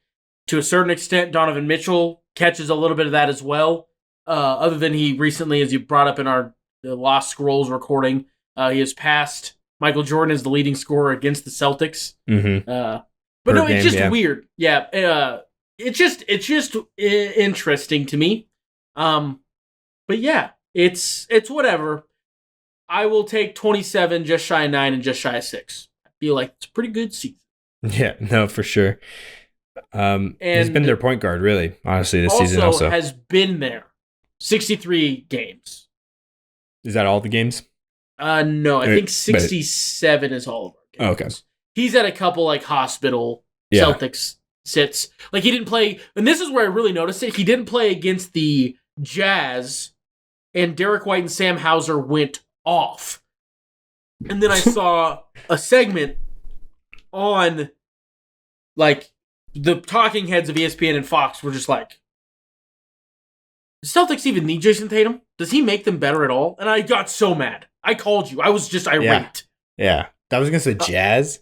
to a certain extent, Donovan Mitchell catches a little bit of that as well. Other than he recently, as you brought up in our Lost Scrolls recording, he has passed Michael Jordan as the leading scorer against the Celtics. Mm-hmm. But no, it's just weird. Yeah. It's just interesting to me. But yeah, it's whatever. I will take 27, just shy of 9, and just shy of 6. I feel like it's a pretty good season. Yeah, no, for sure. And he's been their point guard, really, honestly, this season also. Has been there. 63 games. Is that all the games? No, I think 67 is all of our games. Okay. He's at a couple hospital Celtics sits. He didn't play, and this is where I really noticed it. He didn't play against the Jazz, and Derek White and Sam Hauser went off. And then I saw a segment on the talking heads of ESPN and Fox were just like, does Celtics even need Jason Tatum? Does he make them better at all? And I got so mad. I called you. I was just irate. Yeah. That was against the Jazz?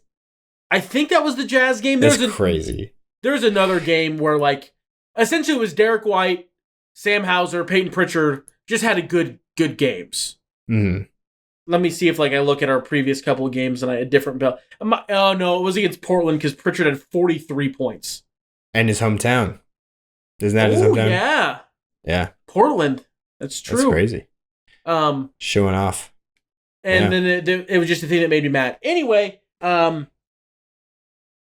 I think that was the Jazz game. That's crazy. There's another game where essentially it was Derek White, Sam Hauser, Peyton Pritchard just had a good games. Mm-hmm. Let me see if I look at our previous couple of games and I had a different belt. Oh no, it was against Portland because Pritchard had 43 points. And his hometown. Isn't that his hometown? Yeah. Yeah. Portland. That's true. That's crazy. Showing off. And then it was just a thing that made me mad. Anyway,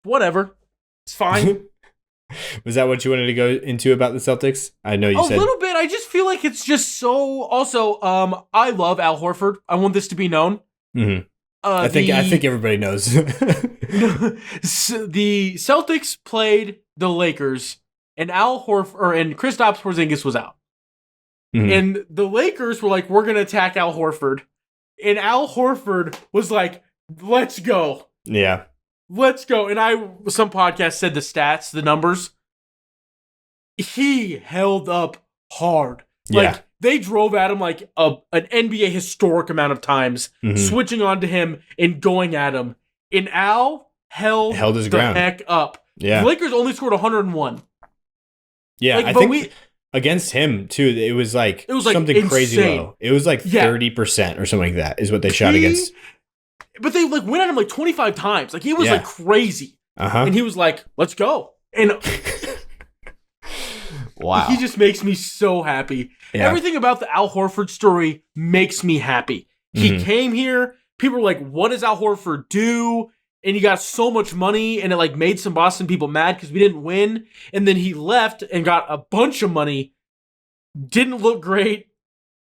whatever. It's fine. Was that what you wanted to go into about the Celtics? I know you said... A little bit. I just feel like it's just so... Also, I love Al Horford. I want this to be known. Mm-hmm. I think everybody knows. The Celtics played the Lakers, and Kristaps Porzingis was out. Mm-hmm. And the Lakers were like, we're going to attack Al Horford. And Al Horford was like, let's go. Yeah. Let's go. And some podcast said the stats, the numbers. He held up hard. They drove at him an NBA historic amount of times, switching on to him and going at him. And Al held his ground. Heck up. Yeah. The Lakers only scored 101. Yeah, I think against him too, it was something insane. Crazy low. It was 30% or something like that is what they shot against. But they went at him 25 times. It was crazy. Uh-huh. And he was like, let's go. And wow. He just makes me so happy. Yeah. Everything about the Al Horford story makes me happy. He came here. People were like, what does Al Horford do? And he got so much money, and it like made some Boston people mad because we didn't win. And then he left and got a bunch of money. Didn't look great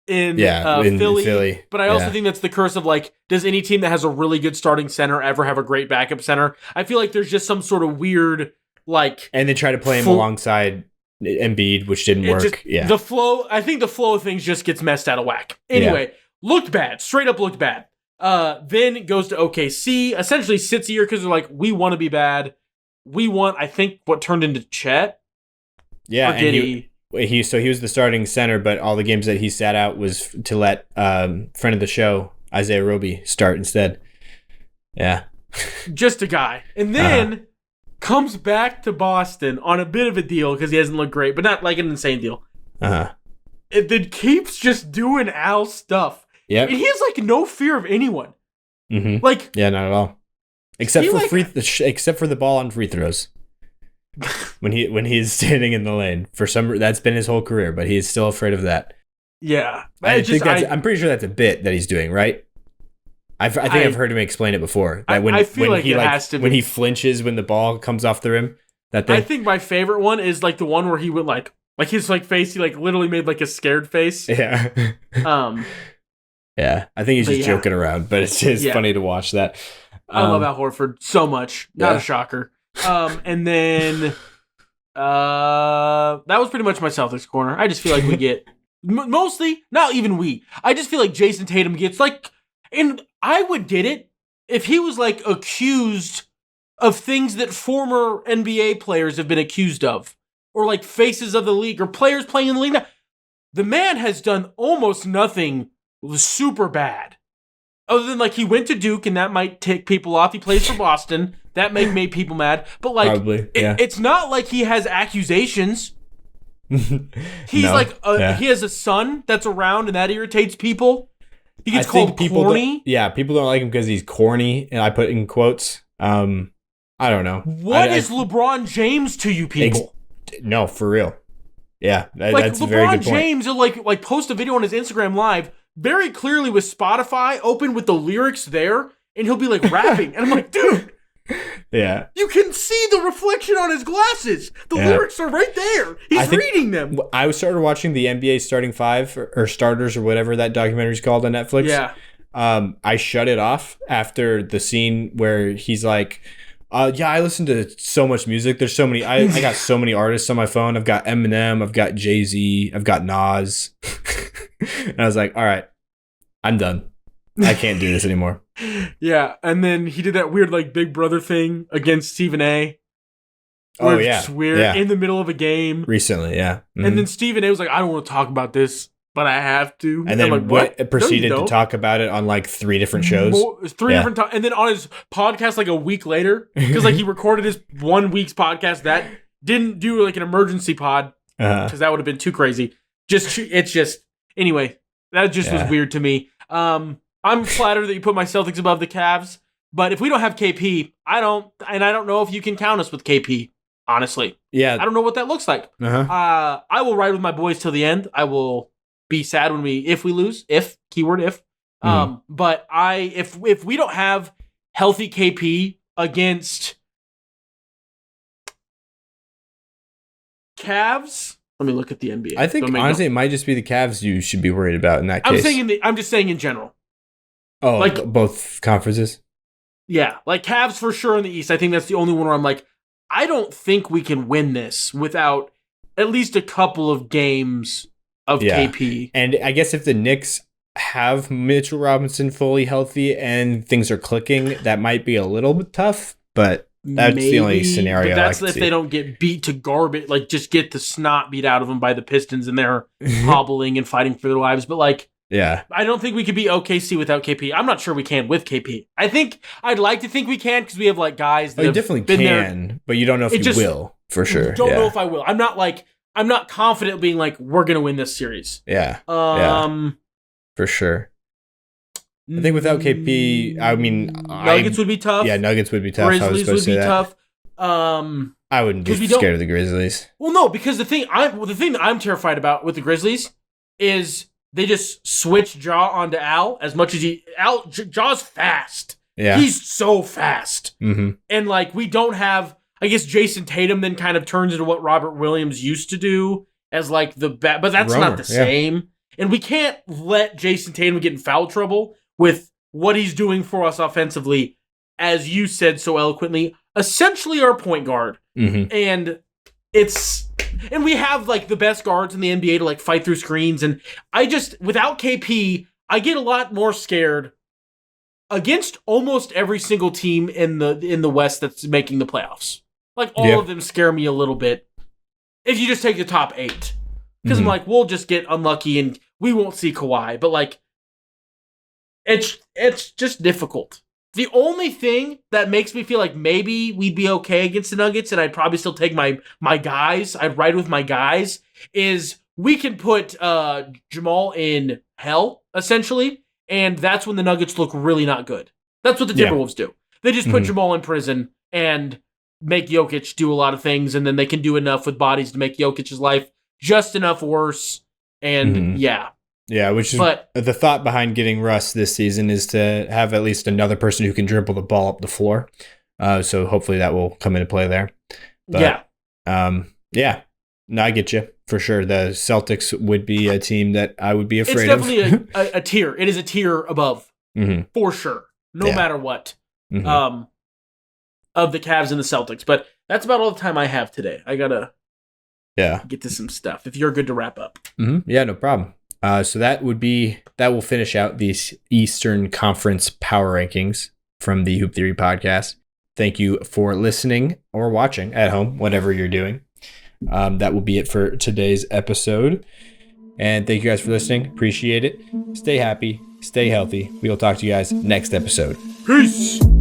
in Philly. But I also think that's the curse of like, does any team that has a really good starting center ever have a great backup center? I feel like there's just some sort of weird like. And they try to play him alongside Embiid, which didn't work. The flow. I think the flow of things just gets messed out of whack. Anyway, looked bad. Straight up looked bad. Then goes to OKC, essentially sits here because they're like, we want to be bad. We want, I think, what turned into Chet. Yeah, and he was the starting center, but all the games that he sat out was to let friend of the show, Isaiah Roby, start instead. Yeah. Just a guy. And then comes back to Boston on a bit of a deal because he hasn't looked great, but not like an insane deal. Uh-huh. And then keeps just doing Al stuff. Yeah, and he has like no fear of anyone. Like, yeah, not at all, except for except for the ball on free throws. when he's standing in the lane, that's been his whole career, but he's still afraid of that. Yeah, I'm pretty sure that's a bit that he's doing, right? I think I've heard him explain it before. That when he flinches when the ball comes off the rim. That thing. I think my favorite one is like the one where he went like his like face. He like literally made like a scared face. Yeah. Yeah, I think he's just joking around, but it's just funny to watch that. I love Al Horford so much. Not a shocker. And then that was pretty much my Celtics corner. I just feel like we get mostly, not even we. I just feel like Jason Tatum gets like, and I would get it if he was like accused of things that former NBA players have been accused of, or like faces of the league, or players playing in the league now. The man has done almost nothing super bad. Other than like he went to Duke and that might tick people off. He plays for Boston. That made people mad. But like it's not like he has accusations. He's he has a son that's around and that irritates people. He gets called corny. People don't like him because he's corny, and I put in quotes. I don't know. What is LeBron James to you people? No, for real. Yeah, that's a very good point. LeBron James will like post a video on his Instagram Live very clearly with Spotify open with the lyrics there, and he'll be like rapping. And I'm like, dude. Yeah. You can see the reflection on his glasses. The lyrics are right there. He's reading them. I started watching the NBA Starting Five or Starters or whatever that documentary's called on Netflix. Yeah. I shut it off after the scene where he's like, I listen to so much music. There's so many. I got so many artists on my phone. I've got Eminem. I've got Jay-Z. I've got Nas. And I was like, all right, I'm done. I can't do this anymore. Yeah. And then he did that weird like Big Brother thing against Stephen A. Oh, yeah. It's weird in the middle of a game. Recently, yeah. Mm-hmm. And then Stephen A was like, I don't want to talk about this, but I have to. And then like, proceeded to talk about it on like 3 different shows. Different times. And then on his podcast like a week later, because like he recorded his 1 week's podcast that didn't do like an emergency pod because that would have been too crazy. Anyway, that just was weird to me. I'm flattered that you put my Celtics above the Cavs, but if we don't have KP, I don't know if you can count us with KP, honestly. Yeah. I don't know what that looks like. I will ride with my boys till the end. I will be sad if we lose, keyword if. But if we don't have healthy KP against Cavs, let me look at the NBA. I think honestly, it might just be the Cavs you should be worried about in that case. I'm just saying in general. Oh, like both conferences? Yeah, like Cavs for sure in the East. I think that's the only one where I'm like, I don't think we can win this without at least a couple of games of KP. And I guess if the Knicks have Mitchell Robinson fully healthy and things are clicking, that might be a little bit tough, but that's the only scenario. But that's if they don't get beat to garbage, like just get the snot beat out of them by the Pistons and they're hobbling and fighting for their lives. But like, I don't think we could beat OKC without KP. I'm not sure we can with KP. I'd like to think we can because we have like guys that you definitely can, there, but you don't know if you will for sure. Don't know if I will. I'm not confident being like we're gonna win this series. Yeah. For sure. I think without KP, I mean, Nuggets would be tough. Yeah, Nuggets would be tough. Grizzlies would be tough. I wouldn't be scared of the Grizzlies. Well, no, because the thing that I'm terrified about with the Grizzlies is they just switch Ja onto Al as much as Ja's fast. Yeah. He's so fast. Mm-hmm. And like we don't have, I guess Jason Tatum then kind of turns into what Robert Williams used to do as like but that's Roamer, not the same. And we can't let Jason Tatum get in foul trouble with what he's doing for us offensively, as you said so eloquently, essentially our point guard. Mm-hmm. And we have like the best guards in the NBA to like fight through screens. And without KP, I get a lot more scared against almost every single team in the West that's making the playoffs. Like all of them scare me a little bit if you just take the top 8. Because I'm like, we'll just get unlucky and we won't see Kawhi. But like, it's just difficult. The only thing that makes me feel like maybe we'd be okay against the Nuggets, and I'd probably still take my guys, I'd ride with my guys, is we can put Jamal in hell, essentially, and that's when the Nuggets look really not good. That's what the Timberwolves do. They just put Jamal in prison and make Jokic do a lot of things, and then they can do enough with bodies to make Jokic's life just enough worse, and Yeah, which is the thought behind getting Russ this season is to have at least another person who can dribble the ball up the floor. So hopefully that will come into play there. But, no, I get you for sure. The Celtics would be a team that I would be afraid of. It's definitely a tier. It is a tier above for sure, no matter what. Of the Cavs and the Celtics. But that's about all the time I have today. I gotta get to some stuff. If you're good to wrap up. Yeah, no problem. So that will finish out these Eastern Conference power rankings from the Hoop Theory podcast. Thank you for listening or watching at home, whatever you're doing. That will be it for today's episode. And thank you guys for listening. Appreciate it. Stay happy. Stay healthy. We will talk to you guys next episode. Peace.